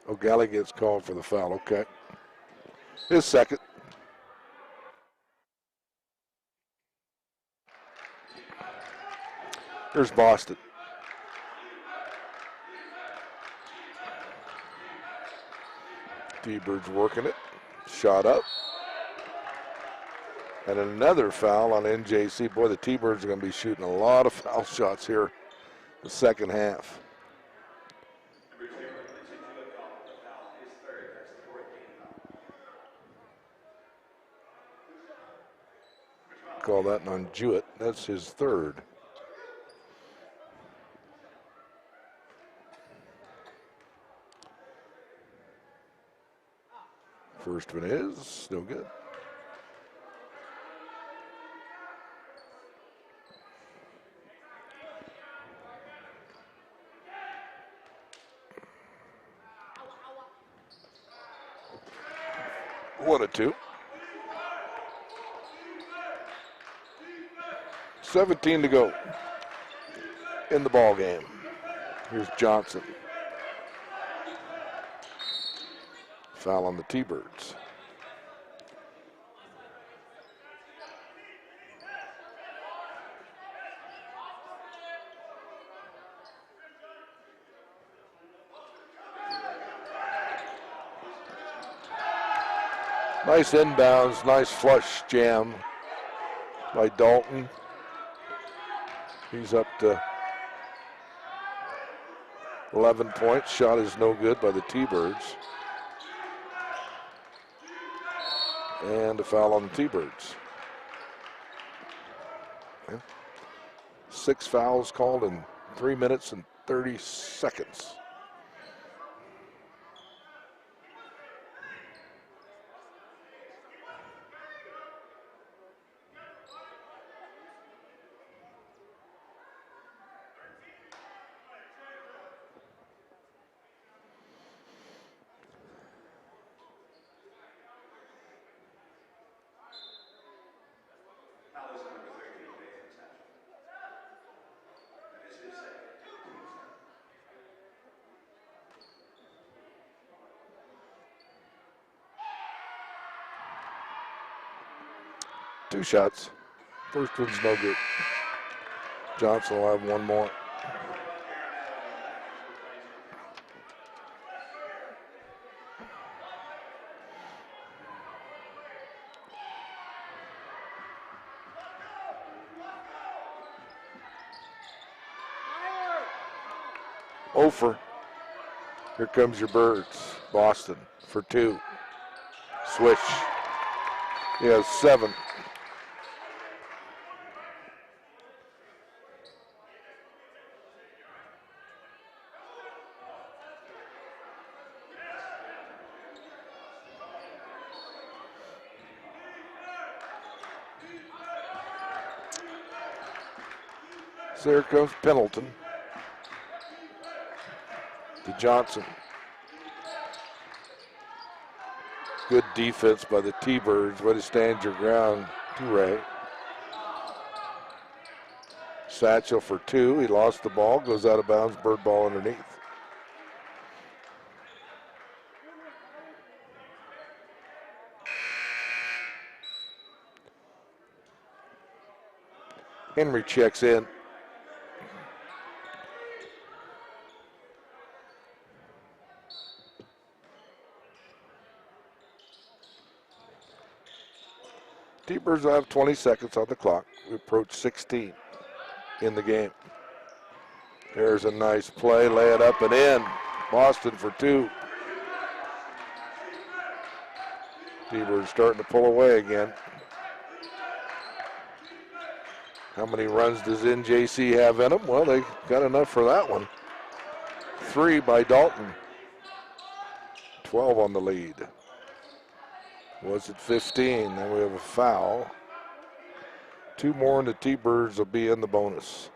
O'Galley gets called for the foul, okay. His second. Here's Boston. T-Birds working it. Shot up. And another foul on NJC. Boy, the T-Birds are going to be shooting a lot of foul shots here the second half. Call that on Jewett. That's his third. First one is no good. One or two. 17 to go in the ball game. Here's Johnson. Foul on the T-Birds. Nice inbounds, nice flush jam by Dalton. He's up to 11 points. Shot is no good by the T-Birds. And a foul on the T-Birds. 6 fouls called in 3 minutes and 30 seconds. Two shots. First one's no good. Johnson will have one more. Ofer. Here comes your Birds. Boston for 2. Swish. He has 7. So there comes Pendleton to Johnson. Good defense by the T-Birds. Way to stand your ground, Toure. Satchel for 2. He lost the ball, goes out of bounds, Bird ball underneath. Henry checks in. T-Birds will have 20 seconds on the clock. We approach 16 in the game. There's a nice play, lay it up and in. Boston for 2. T-Birds starting to pull away again. How many runs does NJC have in them? Well, they got enough for that one. 3 by Dalton. 12 on the lead. Was it 15? Then we have a foul. 2 more and the T-Birds will be in the bonus.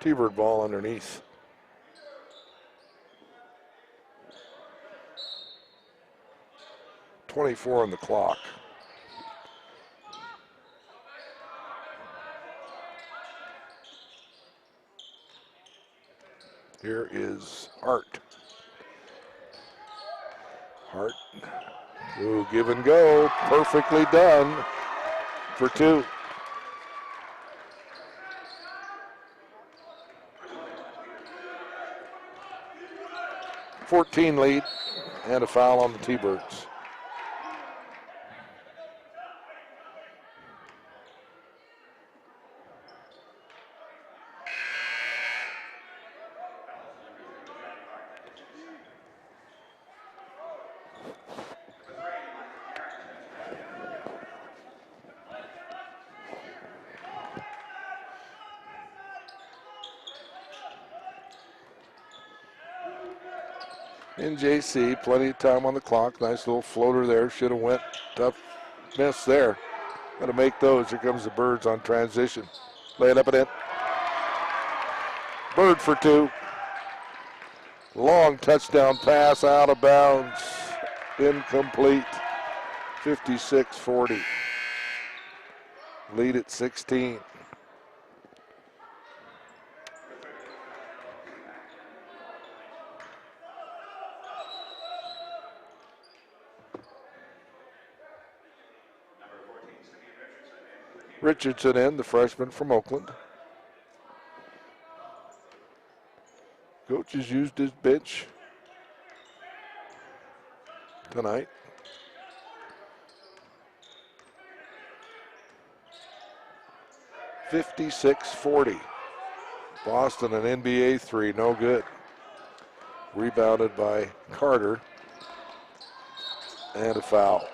T-Bird ball underneath. .24 on the clock. Here is Hart. Hart. Ooh, give and go. Perfectly done for 2. .14 lead and a foul on the T-Birds. NJC, plenty of time on the clock. Nice little floater there. Should have went. Tough miss there. Got to make those. Here comes the Birds on transition. Lay it up and in. Bird for 2. Long touchdown pass out of bounds. Incomplete. 56-40. Lead at 16. Richardson in, the freshman from Oakland. Coach has used his bench tonight. .56-40. Boston an NBA 3, no good. Rebounded by Carter. And a foul.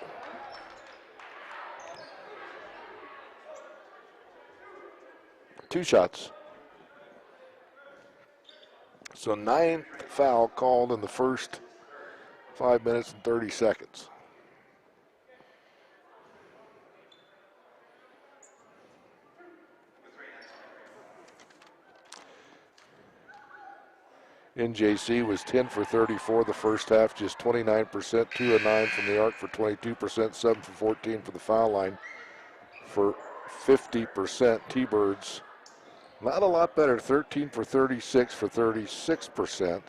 Two shots. So 9th foul called in the first 5 minutes and 30 seconds. NJC was 10 for 34 the first half, just 29%, 2 of 9 from the arc for 22%, 7 for 14 for the foul line for 50%. T-Birds not a lot better, 13 for 36 for 36%,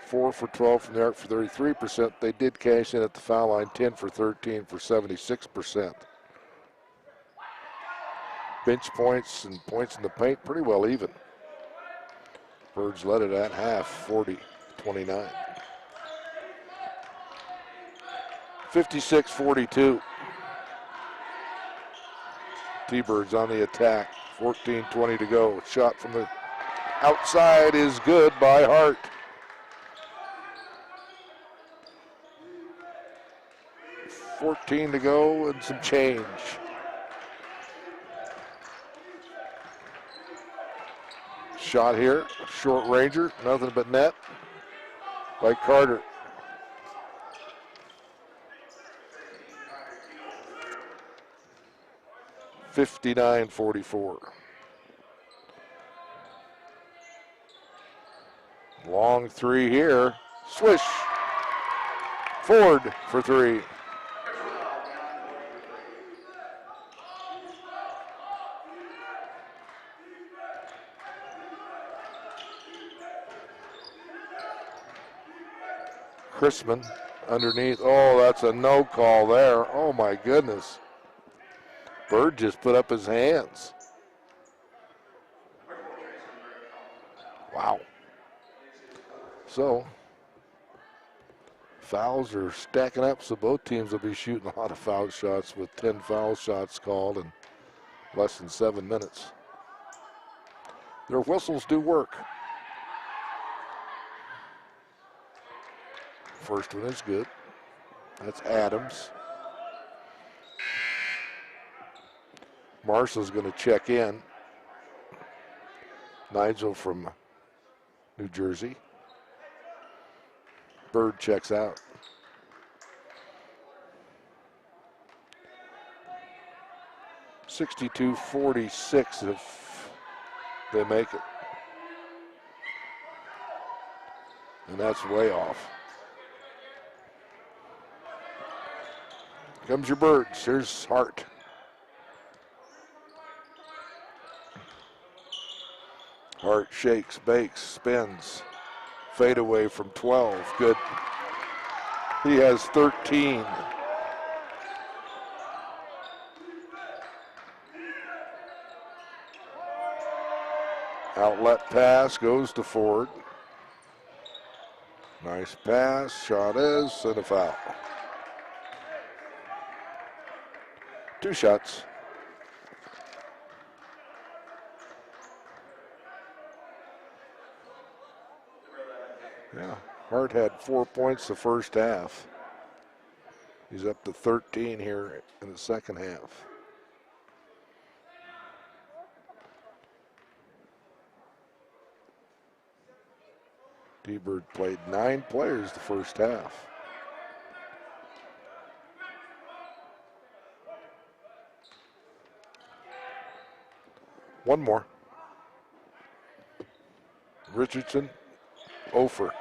4 for 12 from the arc for 33%. They did cash in at the foul line, 10 for 13 for 76%. Bench points and points in the paint pretty well even. Birds led it at half, 40-29. 56-42. T-Birds on the attack. 14-20 to go. Shot from the outside is good by Hart. $14 to go and some change. Shot here, short ranger, nothing but net by Carter. $59-44. Long 3 here. Swish. Ford for 3. Chrisman underneath. Oh, that's a no call there. Oh my goodness. Bird just put up his hands. Wow. So, fouls are stacking up, so both teams will be shooting a lot of foul shots with 10 foul shots called in less than 7 minutes. Their whistles do work. First one is good. That's Adams. Marshall's going to check in. Nigel from New Jersey. Bird checks out. (62-46) if they make it. And that's way off. Comes your Birds. Here's Hart. Hart shakes, bakes, spins. Fade away from 12. Good. He has 13. Outlet pass goes to Ford. Nice pass. Shot is, and a foul. 2 shots. Yeah, Hart had 4 points the first half. He's up to 13 here in the second half. T-Bird played 9 players the first half. One more. Richardson, Ofer.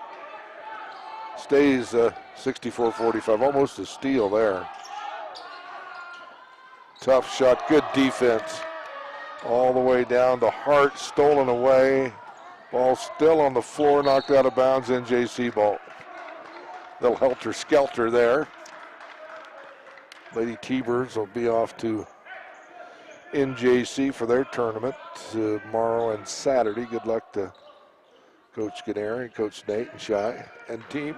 Stays 64-45, almost a steal there. Tough shot, good defense. All the way down to Hart, stolen away. Ball still on the floor, knocked out of bounds, NJC ball. They'll helter-skelter there. Lady T-Birds will be off to NJC for their tournament tomorrow and Saturday. Good luck to Coach Canary, Coach Nate and Shy and team.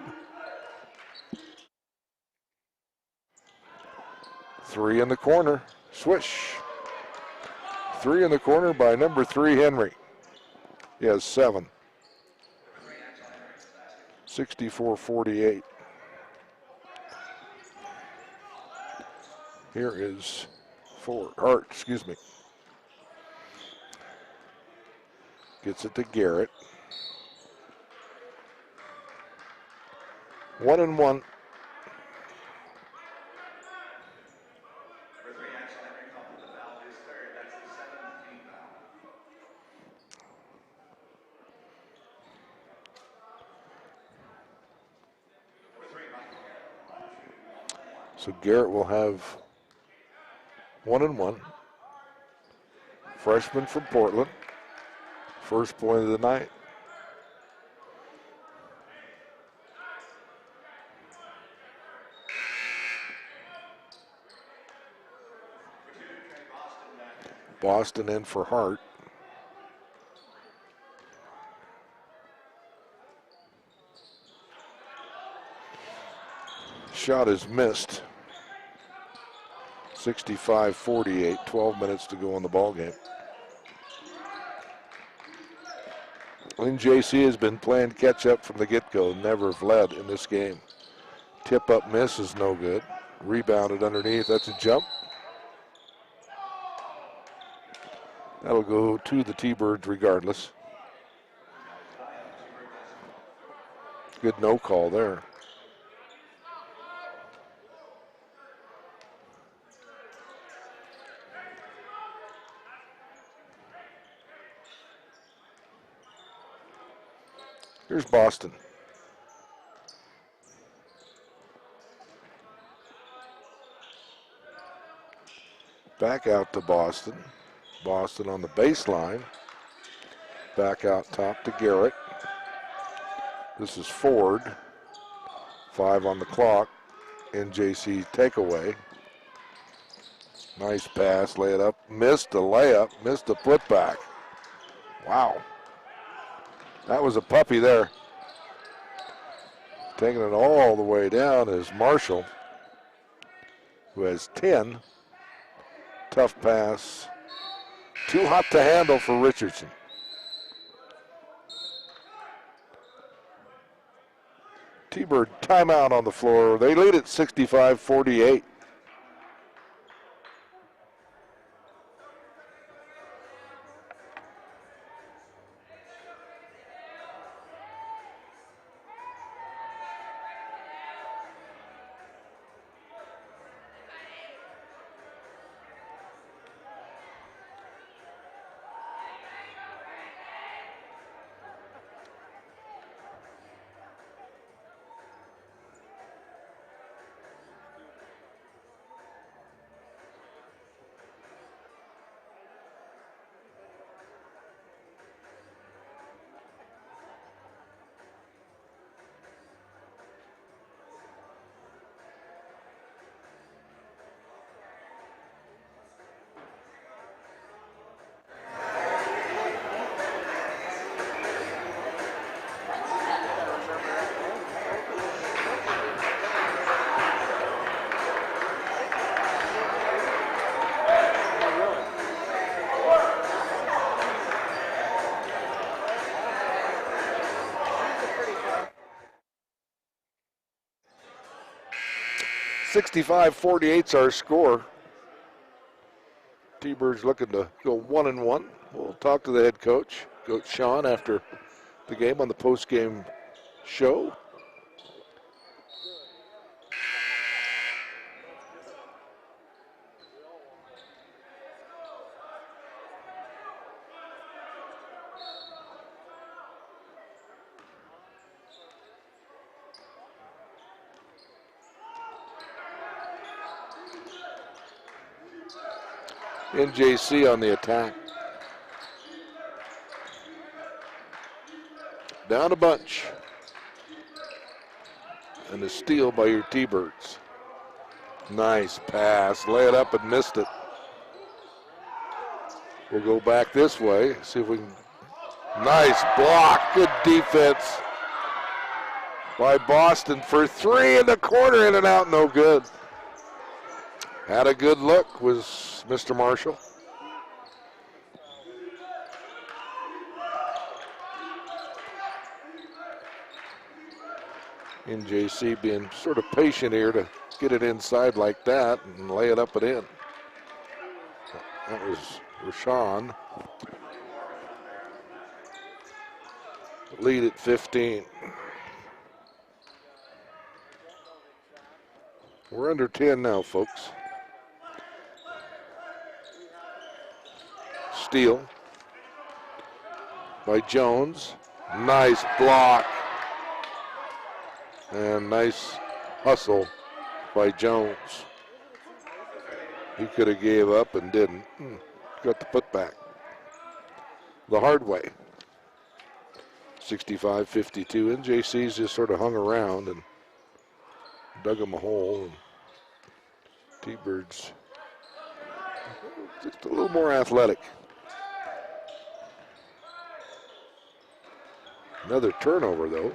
3 in the corner, swish. 3 in the corner by number 3, Henry. He has 7. 64-48. Here is Hart, excuse me. Gets it to Garrett. 1-1. So Garrett will have 1-1. Freshman from Portland. First point of the night. Boston in for Hart. Shot is missed. 65-48, 12 minutes to go in the ball game. NJC has been playing catch up from the get-go, never have led in this game. Tip up miss is no good. Rebounded underneath, that's a jump. That'll go to the T-Birds regardless. Good no call there. Here's Boston. Back out to Boston. Boston on the baseline. Back out top to Garrett. This is Ford. 5 on the clock. NJC takeaway. Nice pass, lay it up. Missed a layup, missed a putback. Wow. That was a puppy there. Taking it all the way down is Marshall, who has 10. Tough pass. Too hot to handle for Richardson. T-Bird timeout on the floor. They lead at 65-48. (65-48's our score. T-Birds looking to go 1-1. We'll talk to the head coach, Coach Sean, after the game on the post-game show. NJC on the attack. Down a bunch. And a steal by your T-Birds. Nice pass. Lay it up and missed it. We'll go back this way. See if we can. Nice block. Good defense by Boston for 3 in the corner. In and out. No good. Had a good look was Mr. Marshall. NJC being sort of patient here to get it inside like that and lay it up and in. That was Rashawn. Lead at 15. We're under 10 now, folks. Steal by Jones. Nice block. And nice hustle by Jones. He could have gave up and didn't. Got the putback. The hard way. 65-52. NJC's just sort of hung around and dug him a hole. And T-Birds just a little more athletic. Another turnover, though.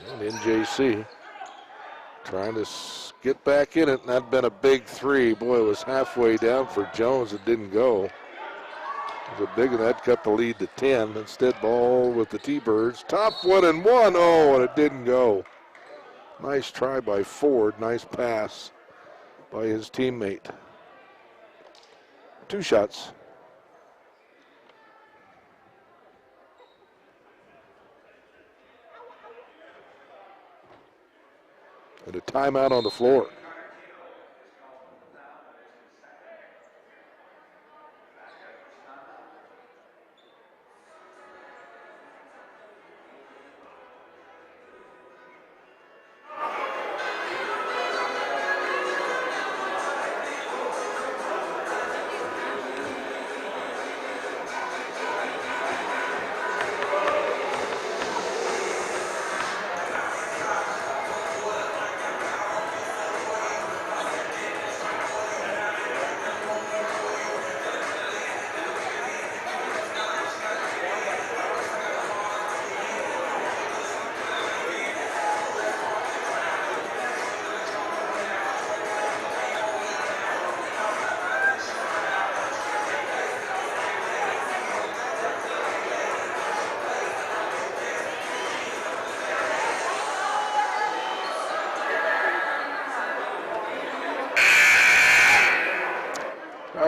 And NJC trying to get back in it, and that'd been a big three. Boy, it was halfway down for Jones. It didn't go. It was a big one. That cut the lead to 10. Instead, ball with the T-Birds. Top 1-1. Oh, and it didn't go. Nice try by Ford. Nice pass by his teammate. 2 shots. And a timeout on the floor.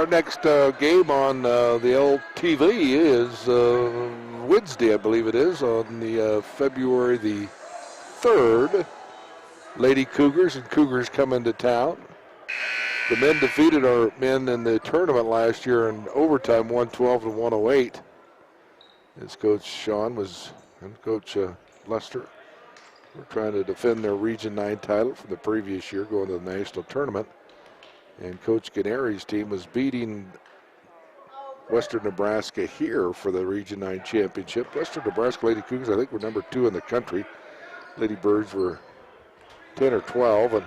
Our next game on the LTV is Wednesday, I believe it is, on the February the 3rd. Lady Cougars and Cougars come into town. The men defeated our men in the tournament last year in overtime, 112-108. As Coach Sean and Coach Lester were trying to defend their Region 9 title from the previous year, going to the national tournament. And Coach Ganeri's team was beating Western Nebraska here for the Region 9 championship. Western Nebraska Lady Cougars, I think, were number 2 in the country. Lady Birds were 10 or 12 and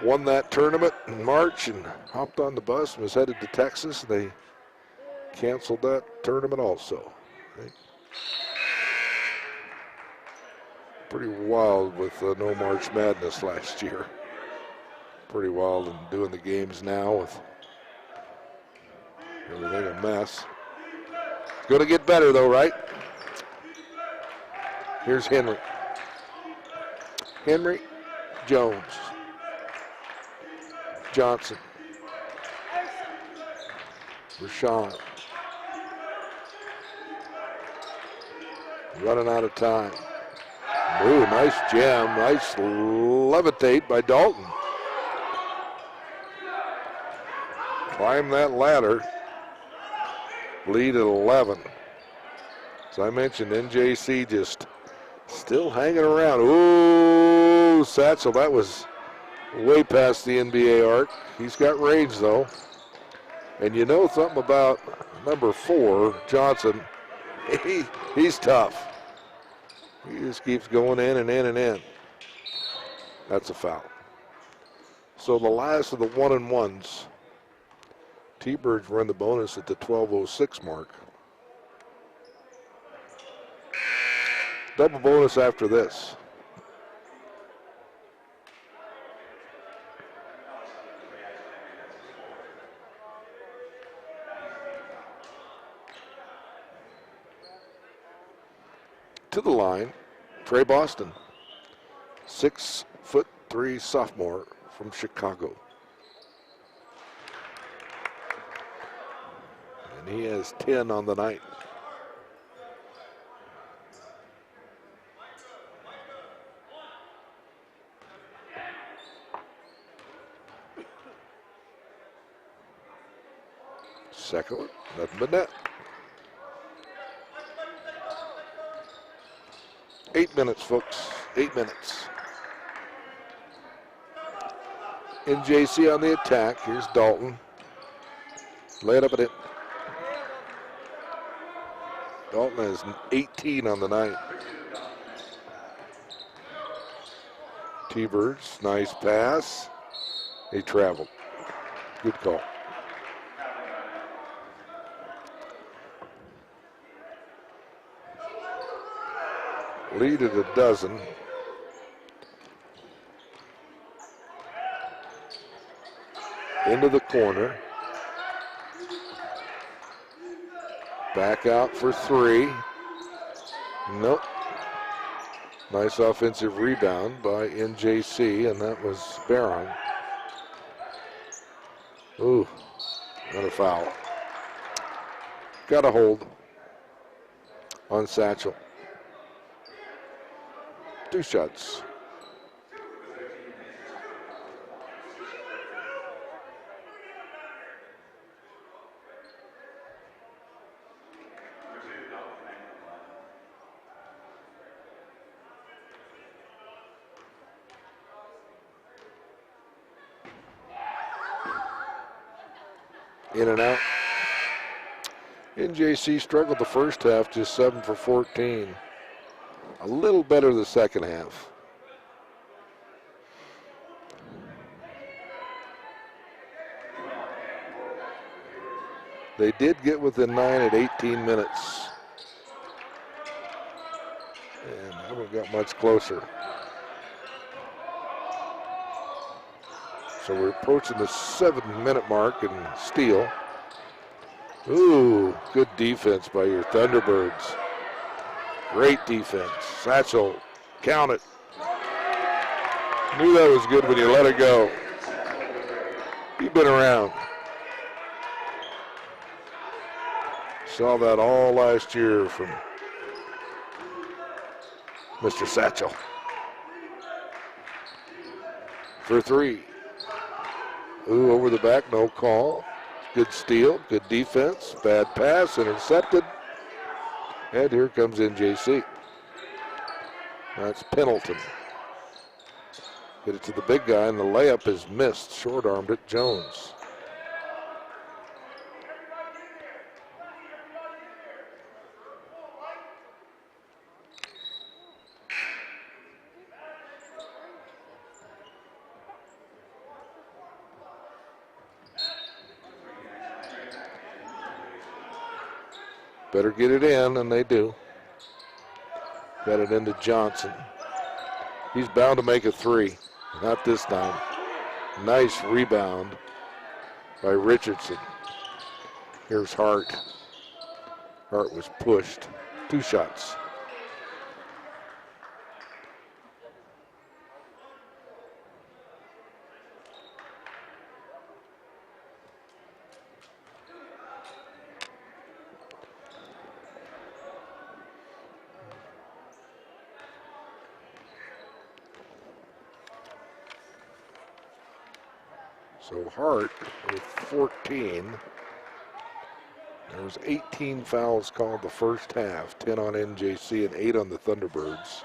won that tournament in March and hopped on the bus and was headed to Texas. They canceled that tournament also. Right? Pretty wild with no March Madness last year. Pretty wild and doing the games now with everything a mess. It's going to get better though, right? Here's Henry. Henry, Jones, Johnson, Rashawn. Running out of time. Ooh, nice jam, nice levitate by Dalton. Climb that ladder. Lead at 11. As I mentioned, NJC just still hanging around. Ooh, Satchel, that was way past the NBA arc. He's got range though. And you know something about number 4, Johnson. He's tough. He just keeps going in and in and in. That's a foul. So the last of the 1-and-1s. T-Birds were in the bonus at the 12:06 mark. Double bonus after this. To the line, Trey Boston, 6'3" sophomore from Chicago. And he has 10 on the night. Second one, nothing but net. 8 minutes, folks. 8 minutes. NJC on the attack. Here's Dalton. Lay it up at it. Dalton has 18 on the night. T-Birds, nice pass. He traveled. Good call. Lead at 12. Into the corner. Back out for 3. Nope. Nice offensive rebound by NJC, and that was Barron. Ooh, not a foul. Got a hold on Satchel. 2 shots. In and out. NJC struggled the first half, just 7 for 14. A little better the second half. They did get within 9 at 18 minutes. And haven't got much closer. So we're approaching the 7-minute mark and steal. Ooh, good defense by your Thunderbirds. Great defense. Satchel, count it. Knew that was good when you let it go. You've been around. Saw that all last year from Mr. Satchel. For three. Ooh, over the back, no call. Good steal, good defense, bad pass, intercepted. And here comes NJC. That's Pendleton. Get it to the big guy, and the layup is missed. Short-armed it, Jones. Better get it in, and they do. Got it into Johnson. He's bound to make a three. Not this time. Nice rebound by Richardson. Here's Hart. Hart was pushed. 2 shots. So Hart with 14. There was 18 fouls called the first half, 10 on NJC and 8 on the Thunderbirds.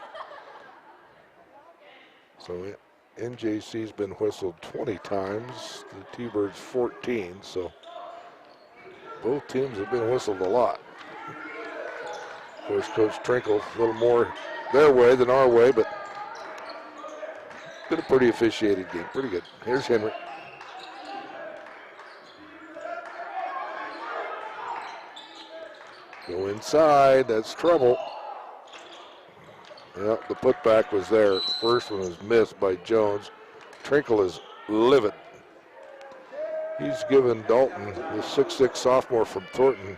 So NJC's been whistled 20 times, the T-Birds 14, so both teams have been whistled a lot. Of course, Coach Trinkle a little more their way than our way, but been a pretty officiated game, pretty good. Here's Henry. Go inside, that's trouble. Yep, the putback was there. First one was missed by Jones. Trinkle is livid. He's given Dalton, the 6'6" sophomore from Thornton,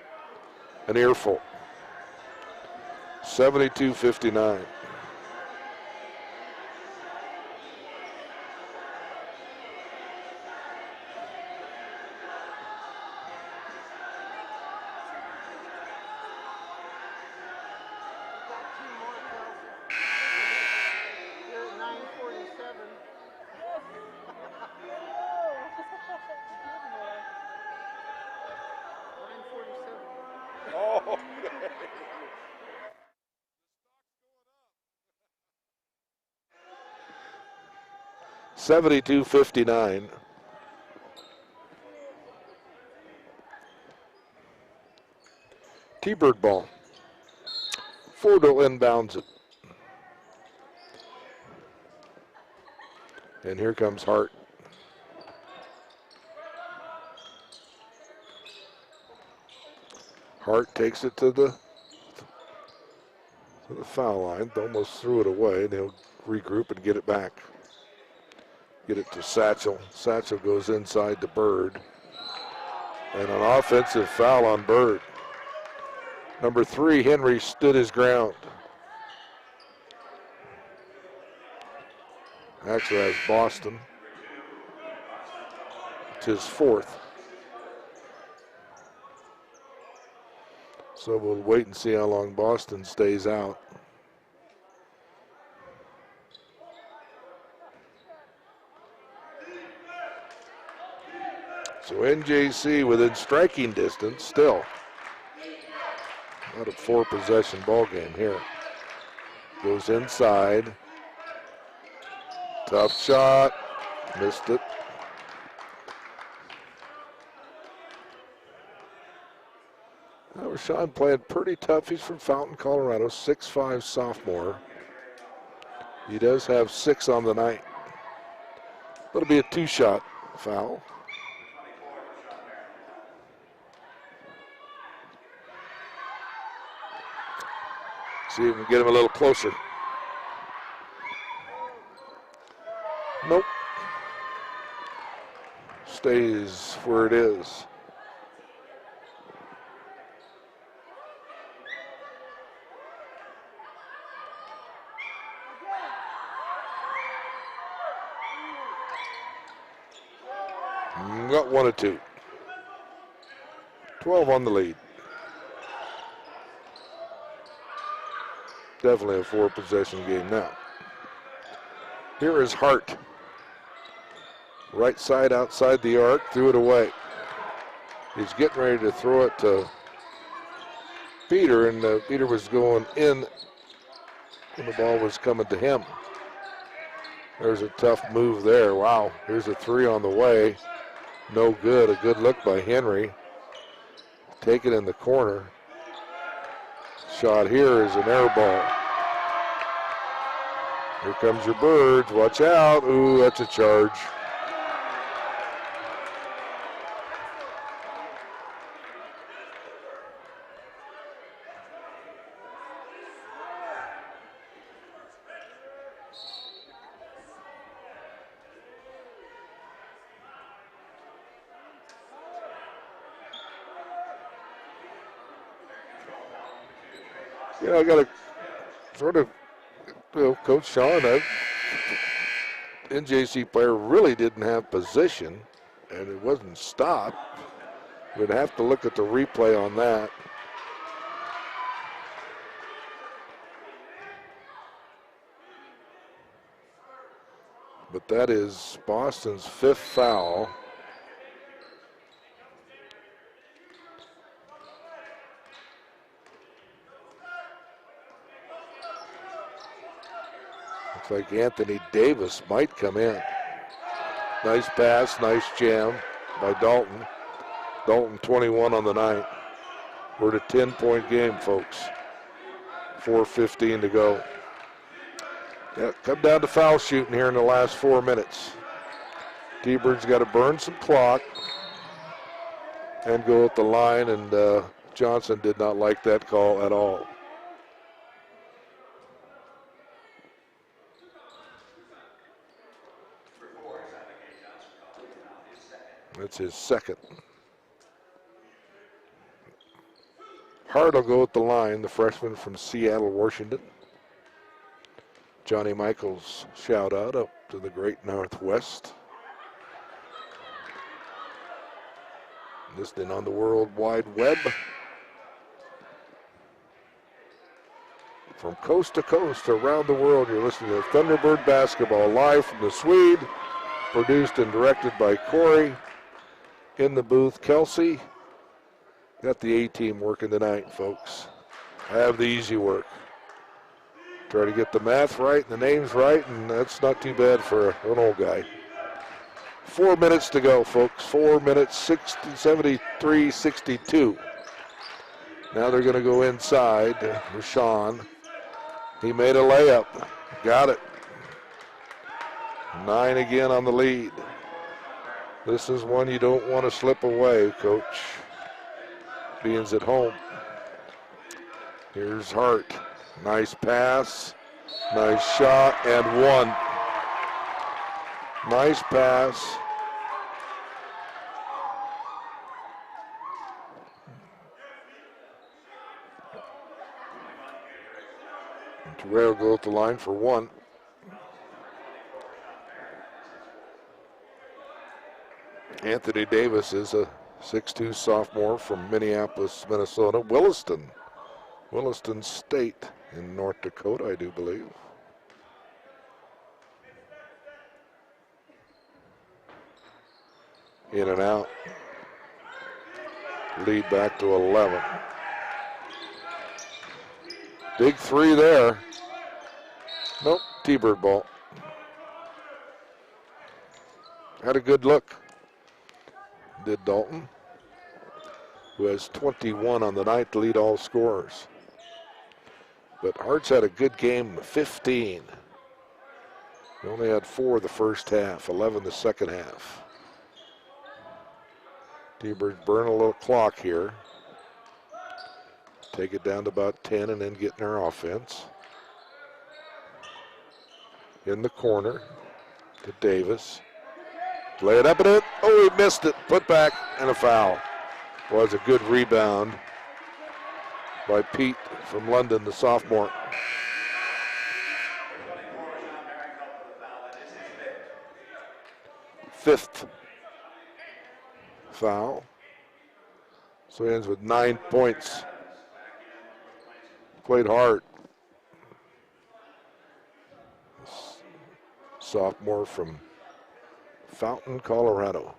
an earful. 72-59. Oh. 72-59. T-Bird ball. Fordle inbounds it. And here comes Hart. Hart takes it to the foul line. Almost threw it away. They'll regroup and get it back. Get it to Satchel. Satchel goes inside to Bird. And an offensive foul on Bird. Number 3, Henry stood his ground. Actually, that's Boston. It's his 4th. So we'll wait and see how long Boston stays out. So NJC within striking distance still. Not a 4-possession ball game here. Goes inside. Tough shot. Missed it. Now Rashawn playing pretty tough. He's from Fountain, Colorado. 6'5" sophomore. He does have 6 on the night. It'll be a 2-shot foul. See if we can get him a little closer. Nope. Stays where it is. Got 1 or 2. 12 on the lead. definitely a 4-possession game now. Here is Hart. Right side outside the arc, threw it away. He's getting ready to throw it to Peter, and Peter was going in, and the ball was coming to him. There's a tough move there. Wow, here's a 3 on the way. No good. A good look by Henry. Take it in the corner. Shot here is an air ball. Here comes your Birds. Watch out. Ooh, that's a charge. Yeah, I got to sort of, Coach Sean, NJC player really didn't have position, and it wasn't stopped. We'd have to look at the replay on that. But that is Boston's 5th foul. Looks like Anthony Davis might come in. Nice pass, nice jam by Dalton. Dalton 21 on the night. We're at a 10-point game, folks. 4:15 to go. Yeah, come down to foul shooting here in the last 4 minutes. T-Bird's got to burn some clock and go at the line, and Johnson did not like that call at all. That's his second. Hart will go at the line, the freshman from Seattle, Washington. Johnny Michaels shout out up to the great Northwest. Listening on the World Wide Web. From coast to coast around the world, you're listening to Thunderbird Basketball live from the Swede. Produced and directed by Corey. In the booth, Kelsey. Got the A-team working tonight, folks. I have the easy work. Try to get the math right and the names right, and that's not too bad for an old guy. 4 minutes to go, folks. 4 minutes, 73-62. Now they're going to go inside. Rashawn. He made a layup. Got it. 9 again on the lead. This is one you don't want to slip away, Coach. Being's at home. Here's Hart. Nice pass. Nice shot, and 1. Nice pass. Terrell will go at the line for 1. Anthony Davis is a 6'2" sophomore from Minneapolis, Minnesota. Williston State in North Dakota, I do believe. In and out. Lead back to 11. Big 3 there. Nope, T-Bird ball. Had a good look. Did Dalton, who has 21 on the night to lead all scorers. But Hart's had a good game, 15. He only had 4 the first half, 11 the second half. T-Birds burn a little clock here. Take it down to about 10 and then get in their offense. In the corner to Davis. Lay it up and it. Oh, he missed it. Put back and a foul. Was a good rebound by Pete from London, the sophomore. Fifth foul. So he ends with 9 points. Played hard. sophomore from Fountain, Colorado.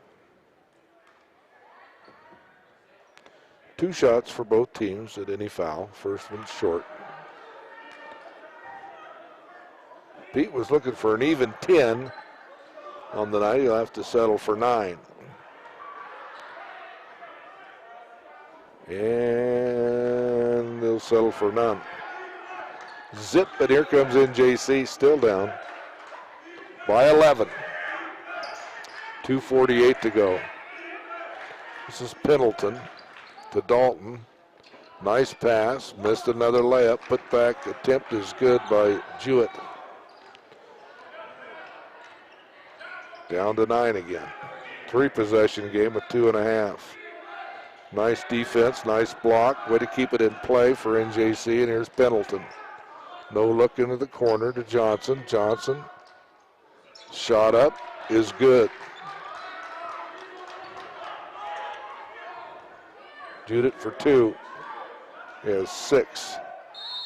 2 shots for both teams at any foul. First one's short. Pete was looking for an even 10 on the night. He'll have to settle for 9. And they'll settle for none. Zip, and here comes NJC, still down by 11. 2:48 to go. This is Pendleton to Dalton. Nice pass, missed another layup. Put back attempt is good by Jewett. Down to 9 again. 3-possession game with 2.5. Nice defense, nice block. Way to keep it in play for NJC, and here's Pendleton. No look into the corner to Johnson. Johnson, shot up, is good. Judith for 2. He has 6.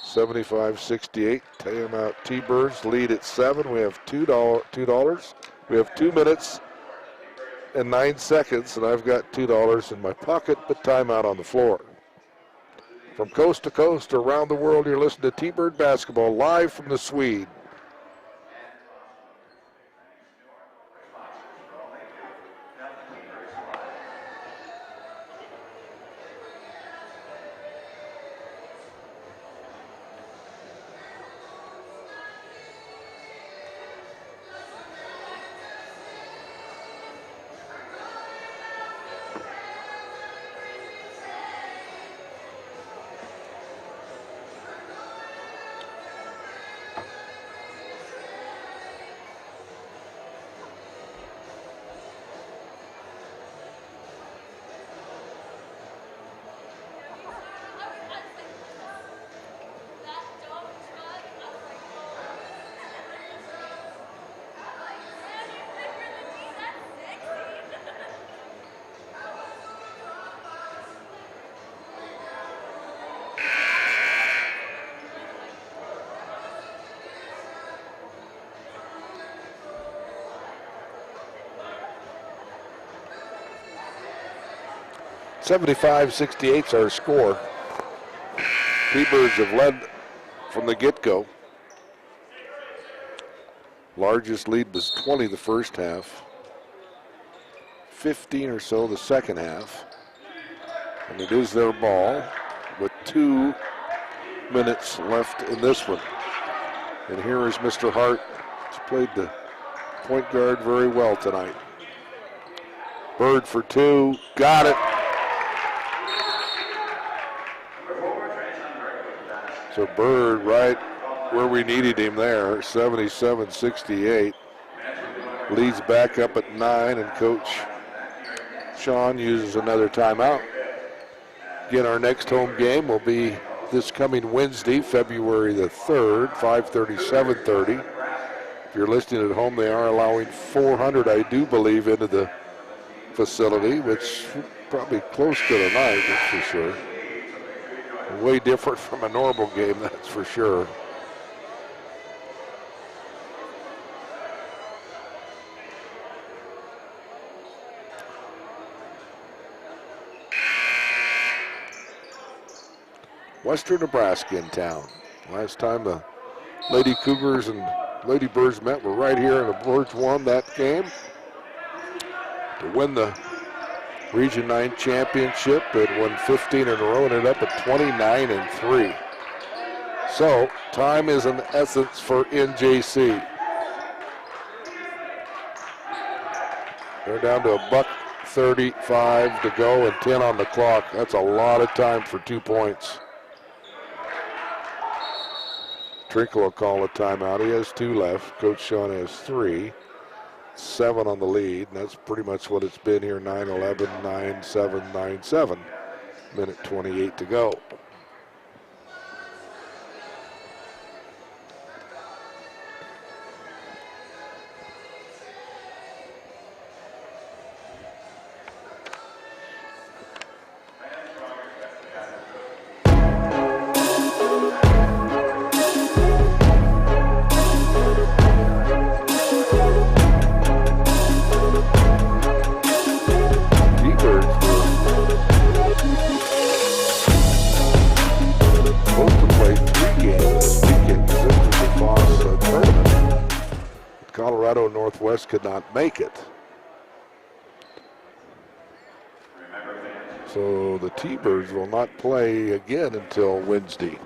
75-68. Timeout T-Birds lead at 7. We have $2. We have 2 minutes and 9 seconds, and I've got $2 in my pocket, but timeout on the floor. From coast to coast around the world, you're listening to T-Bird Basketball live from the Swede. $75-68 our score. T-Birds have led from the get-go. Largest lead was 20 the first half. 15 or so the second half. And it is their ball with 2 minutes left in this one. And here is Mr. Hart. He's played the point guard very well tonight. Bird for 2, got it. So Bird right where we needed him there, 77-68. Leads back up at 9, and Coach Sean uses another timeout. Again, our next home game will be this coming Wednesday, February the 3rd, 5:30, 7:30. If you're listening at home, they are allowing 400, I do believe, into the facility, which probably close to the night, that's for sure. Way different from a normal game, that's for sure. Western Nebraska in town. Last time the Lady Cougars and Lady Birds met were right here, and the Birds won that game to win the Region 9 championship. They'd won 15 in a row and ended up at 29-3. So time is an essence for NJC. They're down to $1:35 to go and 10 on the clock. That's a lot of time for 2 points. Trinkle will call a timeout. He has 2 left. Coach Sean has 3. 7 on the lead, and that's pretty much what it's been here. 9-11, 9-7, 9-7. Minute 28 to go. could not make it. So the T-Birds will not play again until Wednesday.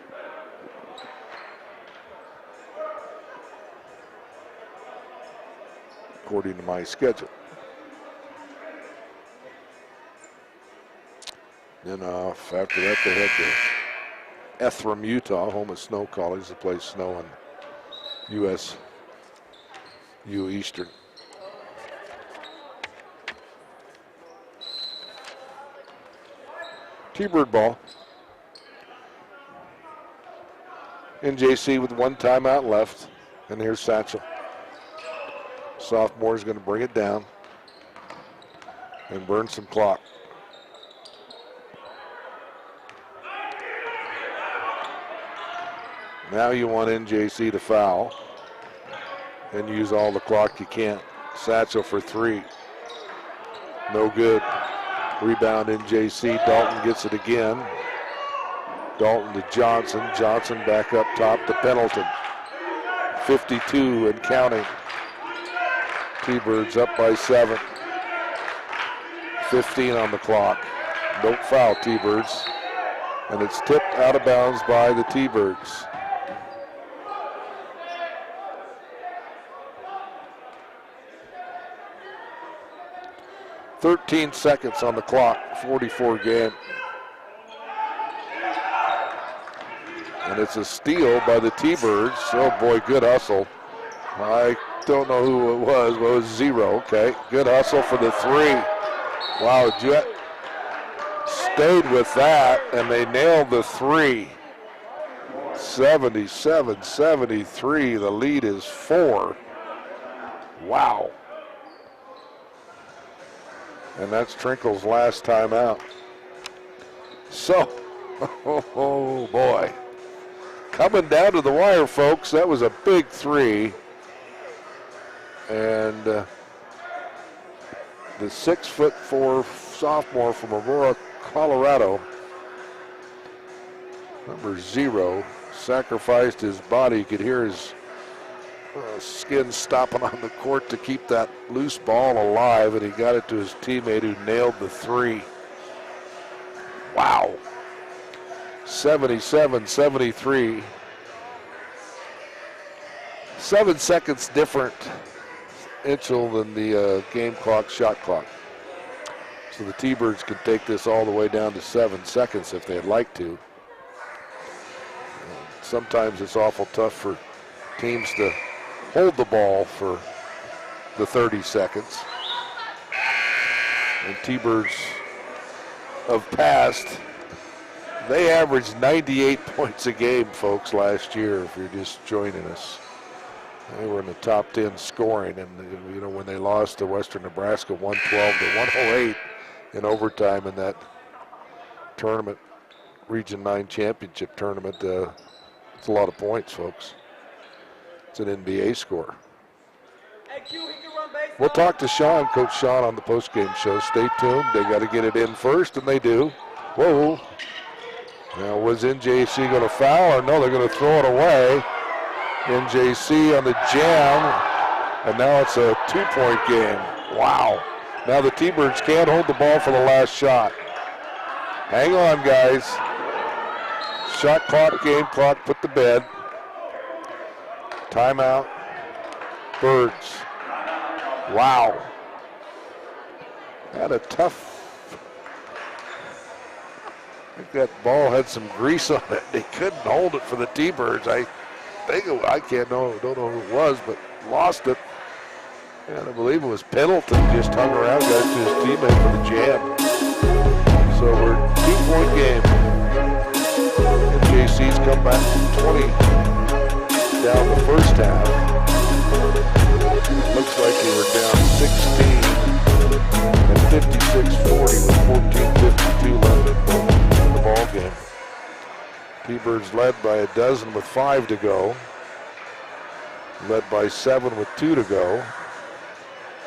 According to my schedule. Then after that they head to Ephraim, Utah, home of Snow College, to play Snow and U Eastern. T-Bird ball. NJC with one timeout left. And here's Satchel. Sophomore is going to bring it down and burn some clock. Now you want NJC to foul and use all the clock you can. Satchel for three. No good. Rebound NJC. Dalton gets it again. Dalton to Johnson. Johnson back up top to Pendleton. 52 and counting. T-Birds up by 7. 15 on the clock. Don't foul, T-Birds. And it's tipped out of bounds by the T-Birds. .13 seconds on the clock, 44 game. And it's a steal by the T-Birds. Oh boy, good hustle. I don't know who it was, but it was 0. Okay, good hustle for the 3. Wow, Jet stayed with that, and they nailed the 3. 77-73, the lead is 4. Wow. And that's Trinkle's last time out. So, oh boy. Coming down to the wire, folks. That was a big 3. And the 6'4" sophomore from Aurora, Colorado, number 0, sacrificed his body. You could hear his skin stomping on the court to keep that loose ball alive, and he got it to his teammate who nailed the 3. Wow. 77-73. 7 seconds different than the game clock, shot clock. So the T-Birds can take this all the way down to 7 seconds if they'd like to. Sometimes it's awful tough for teams to hold the ball for the 30 seconds. And T-Birds of past, they averaged 98 points a game, folks, last year, if you're just joining us. They were in the top 10 scoring, and you know, when they lost to Western Nebraska 112 to 108 in overtime in that tournament, Region 9 championship tournament, it's a lot of points, folks. It's an NBA score. We'll talk to Sean, Coach Sean, on the postgame show. Stay tuned. They got to get it in first, and they do. Whoa. Now, was NJC going to foul, or no, they're going to throw it away. NJC on the jam, and now it's a 2-point game. Wow. Now the T-Birds can't hold the ball for the last shot. Hang on, guys. Shot clock, game clock put to bed. Timeout. Birds. Wow. Had a tough. I think that ball had some grease on it. They couldn't hold it for the T-Birds. I don't know who it was, but lost it. And I believe it was Pendleton, just hung around, got it to his teammate for the jam. So we're 2-point game. NJC's come back from 20 down the first half. Looks like they were down 16 and 56-40 with 14:52 left in the ball game. T-Birds led by a dozen with 5 to go. Led by 7 with 2 to go.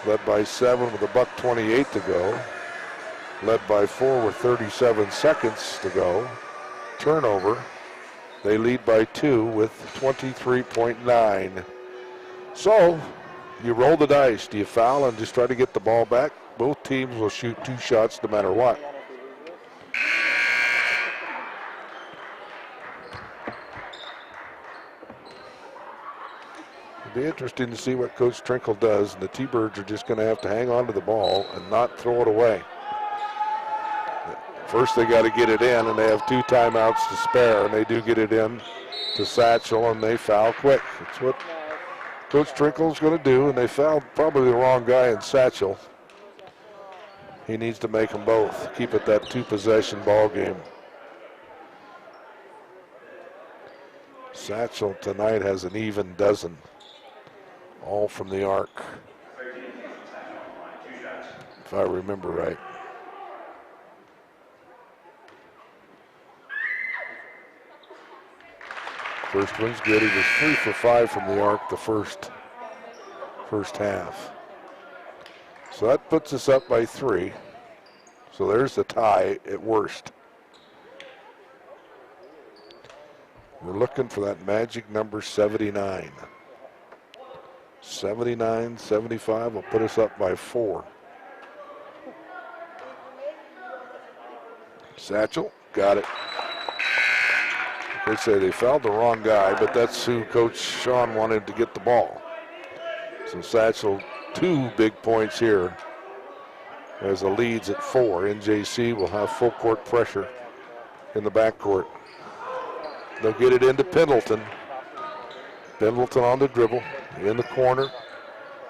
Led by 7 with $1:28 to go. Led by 4 with 37 seconds to go. Turnover. They lead by 2 with 23.9. So, You roll the dice. Do you foul and just try to get the ball back? Both teams will shoot 2 shots no matter what. It'll be interesting to see what Coach Trinkle does. And the T-Birds are just going to have to hang on to the ball and not throw it away. First they got to get it in, and they have 2 timeouts to spare, and they do get it in to Satchel, and they foul quick. That's what Coach Trinkle's going to do, and they fouled probably the wrong guy in Satchel. He needs to make them both. Keep it that 2-possession ball game. Satchel tonight has an even dozen, all from the arc, if I remember right. First one's good. He was 3 for 5 from the arc the first half. So that puts us up by 3. So there's the tie at worst. We're looking for that magic number 79. 79, 75 will put us up by 4. Satchel, got it. They say they fouled the wrong guy, but that's who Coach Sean wanted to get the ball. So Satchel, 2 big points here as the lead's at 4. NJC will have full court pressure in the backcourt. They'll get it into Pendleton. Pendleton on the dribble, in the corner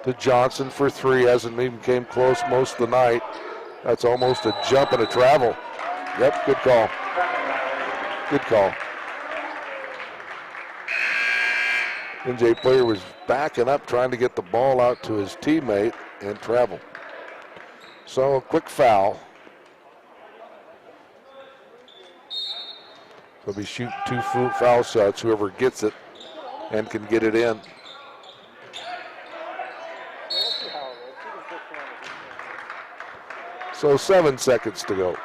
to Johnson for 3. Hasn't even came close most of the night. That's almost a jump and a travel. Yep, good call. Good call. NJ player was backing up trying to get the ball out to his teammate and travel. So a quick foul. They'll be shooting 2 foul shots, whoever gets it and can get it in. So 7 seconds to go.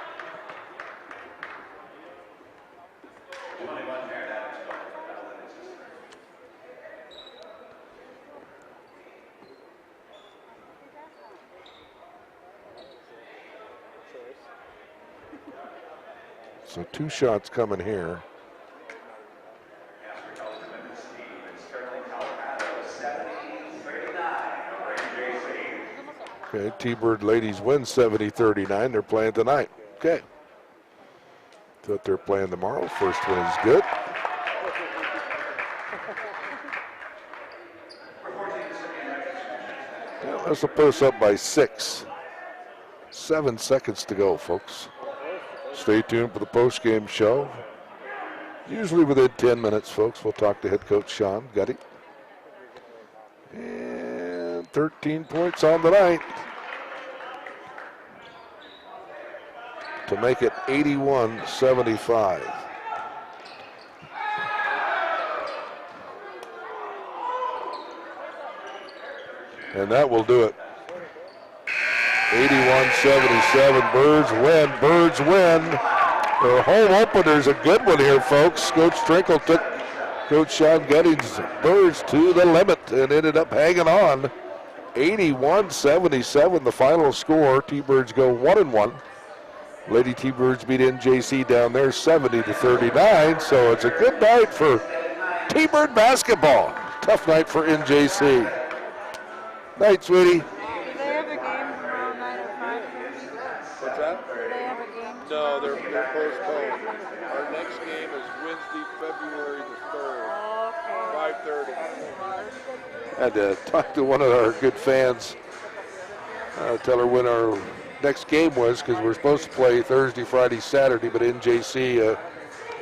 So 2 shots coming here. Okay, T-Bird ladies win 70-39. They're playing tonight. Okay. Thought they're playing tomorrow. First one is good. Yeah, this will put us up by 6. 7 seconds to go, folks. Stay tuned for the post-game show. Usually within 10 minutes, folks. We'll talk to head coach Sean Gutty. And 13 points on the night to make it 81-75. And that will do it. 81-77, Birds win. Birds win. Their home opener's a good one here, folks. Coach Trinkle took Coach Sean Gutting's Birds to the limit and ended up hanging on. 81-77, the final score. T-Birds go 1-1. Lady T-Birds beat NJC down there 70-39, so it's a good night for T-Bird basketball. Tough night for NJC. Night, sweetie. No, they're postponed. Our next game is Wednesday, February the 3rd, 5:30. Had to talk to one of our good fans, tell her when our next game was, because we're supposed to play Thursday, Friday, Saturday, but NJC,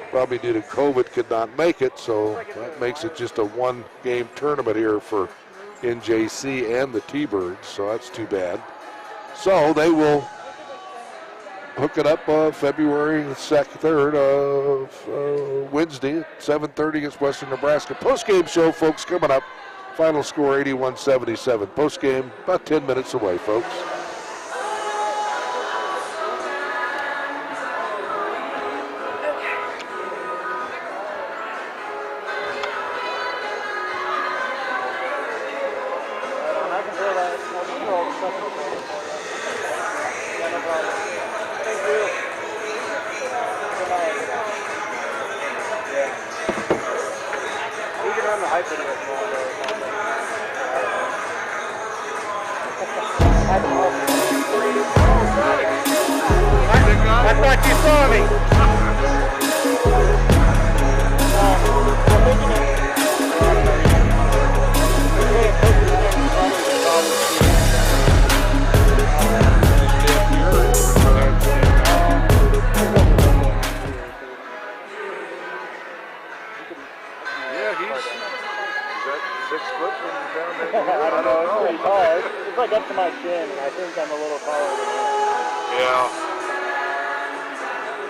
probably due to COVID, could not make it, so that makes it just a 1-game tournament here for NJC and the T-Birds, so that's too bad. So they will hook it up February 3rd, Wednesday at 7:30 against Western Nebraska. Post-game show, folks, coming up. Final score 81-77. Post-game about 10 minutes away, folks. I thought you saw me. Yeah, is that 6 foot from down there? I don't know. It's pretty tall. It's like up to my chin, and I think I'm a little taller than him. Yeah.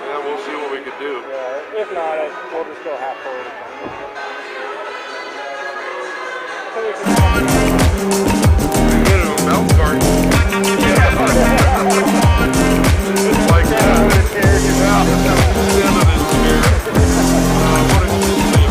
Yeah, we'll see what we can do. Yeah, if not, we'll just go half forward or something. Get him a mountain garden. It's like that. Yeah, stand on his chair. What did you see?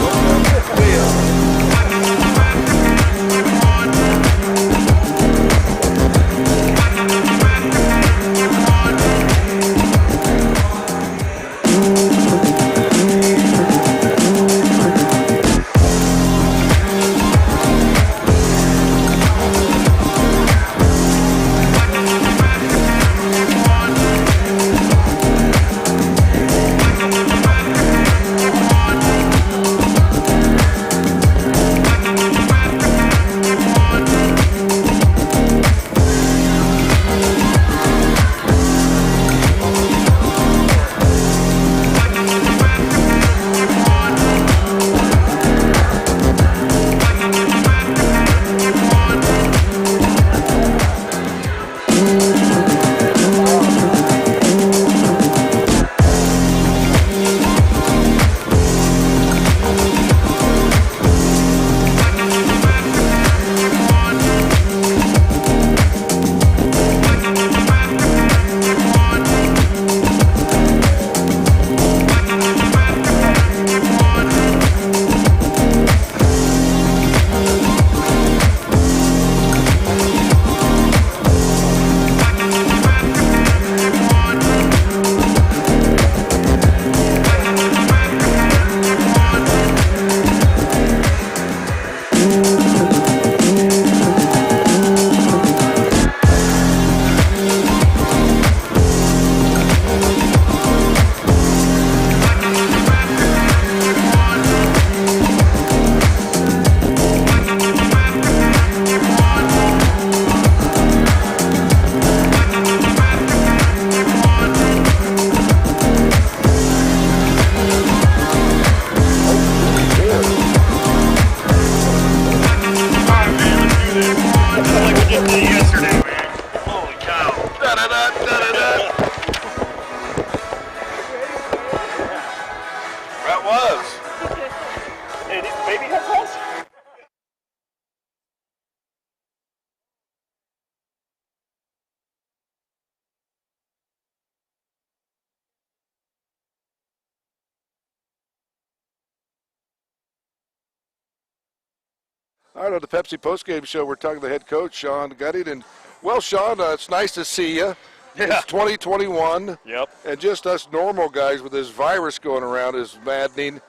All right, on the Pepsi postgame show, we're talking to the head coach, Sean Gutting. And, well, Sean, it's nice to see you. Yeah. It's 2021. Yep. And just us normal guys with this virus going around is maddening.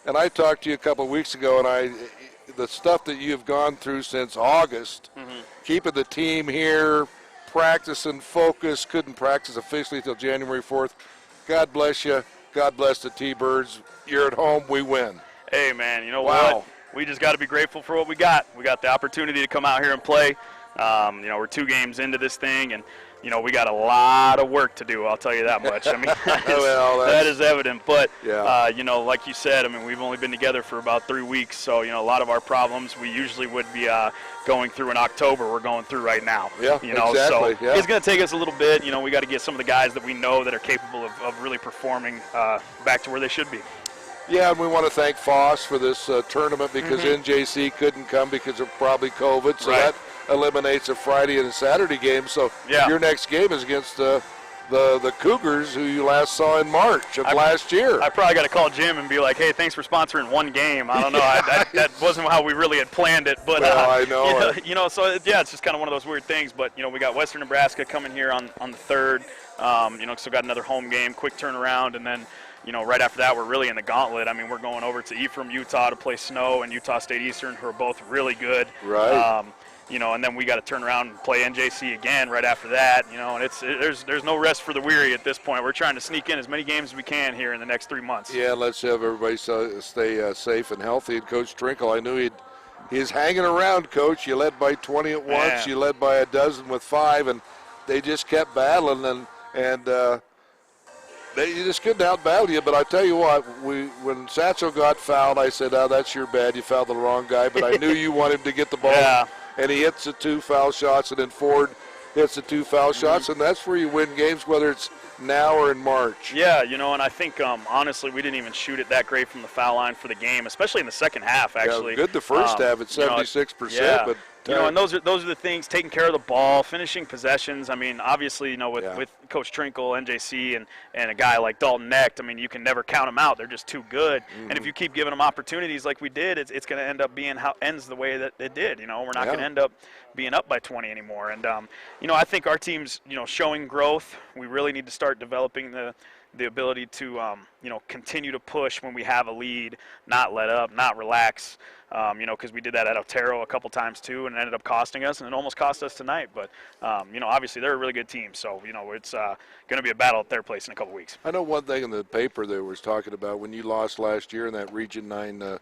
And I talked to you a couple of weeks ago, and the stuff that you've gone through since August, keeping the team here, practicing, focus, couldn't practice officially until January 4th. God bless you. God bless the T-Birds. You're at home. We win. Hey, man, you know Wow. what? We just got to be grateful for what we got. We got the opportunity to come out here and play. You know, we're 2 games into this thing, and, you know, we got a lot of work to do, I'll tell you that much. I mean, that is evident. But, yeah. you know, like you said, I mean, we've only been together for about 3 weeks, so, you know, a lot of our problems we usually would be going through in October, we're going through right now. Yeah, you know, exactly. So it's going to take us a little bit. You know, we got to get some of the guys that we know that are capable of really performing back to where they should be. Yeah, and we want to thank Foss for this tournament because NJC couldn't come because of probably COVID, so that eliminates a Friday and a Saturday game. So your next game is against the Cougars, who you last saw in March of last year. I probably got to call Jim and be like, hey, thanks for sponsoring 1 game. I don't know. That wasn't how we really had planned it. But, well, I know. You know, so, yeah, it's just kind of one of those weird things. But, you know, we got Western Nebraska coming here on the 3rd. You know, so got another home game, quick turnaround, and then, right after that, we're really in the gauntlet. I mean, we're going over to Ephraim, Utah to play Snow and Utah State Eastern, who are both really good. Right. And then we got to turn around and play NJC again right after that. And there's no rest for the weary at this point. We're trying to sneak in as many games as we can here in the next 3 months. Yeah, let's have everybody stay safe and healthy. And Coach Trinkle, I knew he's hanging around, Coach. You led by 20 at once. You led by a dozen with 5, and they just kept battling. And you just couldn't out-battle you. But I tell you what, when Satchel got fouled, I said, "Oh, that's your bad. You fouled the wrong guy." But I knew you wanted him to get the ball. Yeah. And he hits the 2 foul shots, and then Ford hits the 2 foul shots, and that's where you win games, whether it's now or in March. Yeah, and I think, honestly, we didn't even shoot it that great from the foul line for the game, especially in the second half, actually. Yeah, good the first half at 76%, but and those are the things, taking care of the ball, finishing possessions. I mean, obviously, with Coach Trinkle, NJC, and a guy like Dalton Necht, I mean, you can never count them out. They're just too good. And if you keep giving them opportunities like we did, it's going to end up being how ends the way that it did. We're not going to end up being up by 20 anymore. And, I think our team's, showing growth. We really need to start developing the ability to, continue to push when we have a lead, not let up, not relax, because we did that at Otero a couple times too, and it ended up costing us, and it almost cost us tonight. But, obviously they're a really good team, so, it's going to be a battle at their place in a couple weeks. I know one thing in the paper that was talking about when you lost last year in that Region 9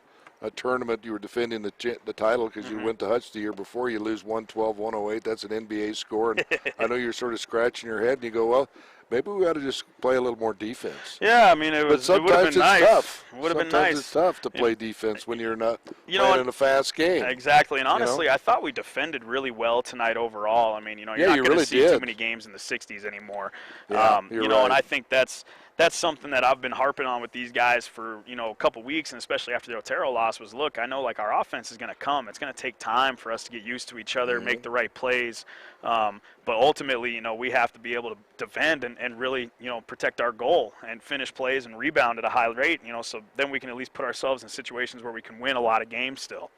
tournament, you were defending the title because you went to Hutch the year before. You lose 112-108. That's an NBA score. And I know you're sort of scratching your head, and you go, well, maybe we ought to just play a little more defense. Yeah, I mean, it would have been nice. Tough. It would have been nice. Sometimes it's tough to play defense when you're not playing in a fast game. Exactly, and honestly, I thought we defended really well tonight overall. I mean, you're not going to see too many games in the 60s anymore. Yeah, you're right. And I think that's something that I've been harping on with these guys for, a couple weeks, and especially after the Otero loss was, look, I know, our offense is going to come. It's going to take time for us to get used to each other, make the right plays. But ultimately, we have to be able to defend and really, protect our goal and finish plays and rebound at a high rate, so then we can at least put ourselves in situations where we can win a lot of games still.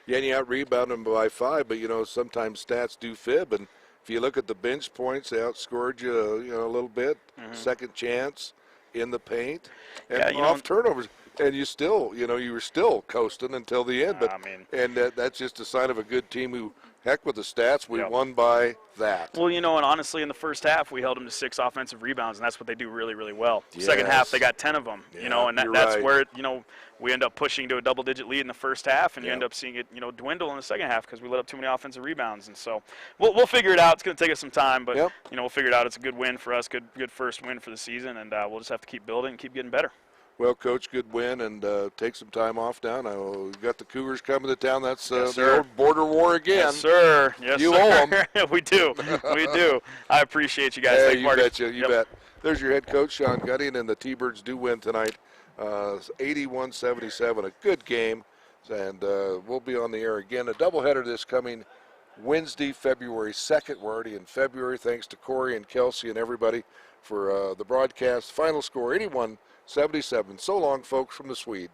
Yeah, and you out-rebound them by 5, but, sometimes stats do fib. And if you look at the bench points, they outscored you, a little bit. Second chance in the paint and off turnovers, and you still, you were still coasting until the end. But that's just a sign of a good team who, heck with the stats, we won by that. Well, and honestly, in the first half, we held them to 6 offensive rebounds, and that's what they do really, really well. Second half, they got 10 of them, and that's where, we end up pushing to a double-digit lead in the first half, and you end up seeing it, dwindle in the second half because we let up too many offensive rebounds. And so we'll figure it out. It's going to take us some time, but, we'll figure it out. It's a good win for us, good first win for the season, and we'll just have to keep building and keep getting better. Well, Coach, good win, and take some time off now. We've got the Cougars coming to town. That's yes, the old border war again. Yes, sir. Yes, you sir. owe them. We do. We do. I appreciate you guys. Hey, you betcha. You bet. There's your head coach, Sean Gutting, and the T-Birds do win tonight. 81-77, a good game, and we'll be on the air again. A doubleheader this coming Wednesday, February 2nd. We're already in February. Thanks to Corey and Kelsey and everybody for the broadcast. Final score, 81-77. So long, folks, from the Swede.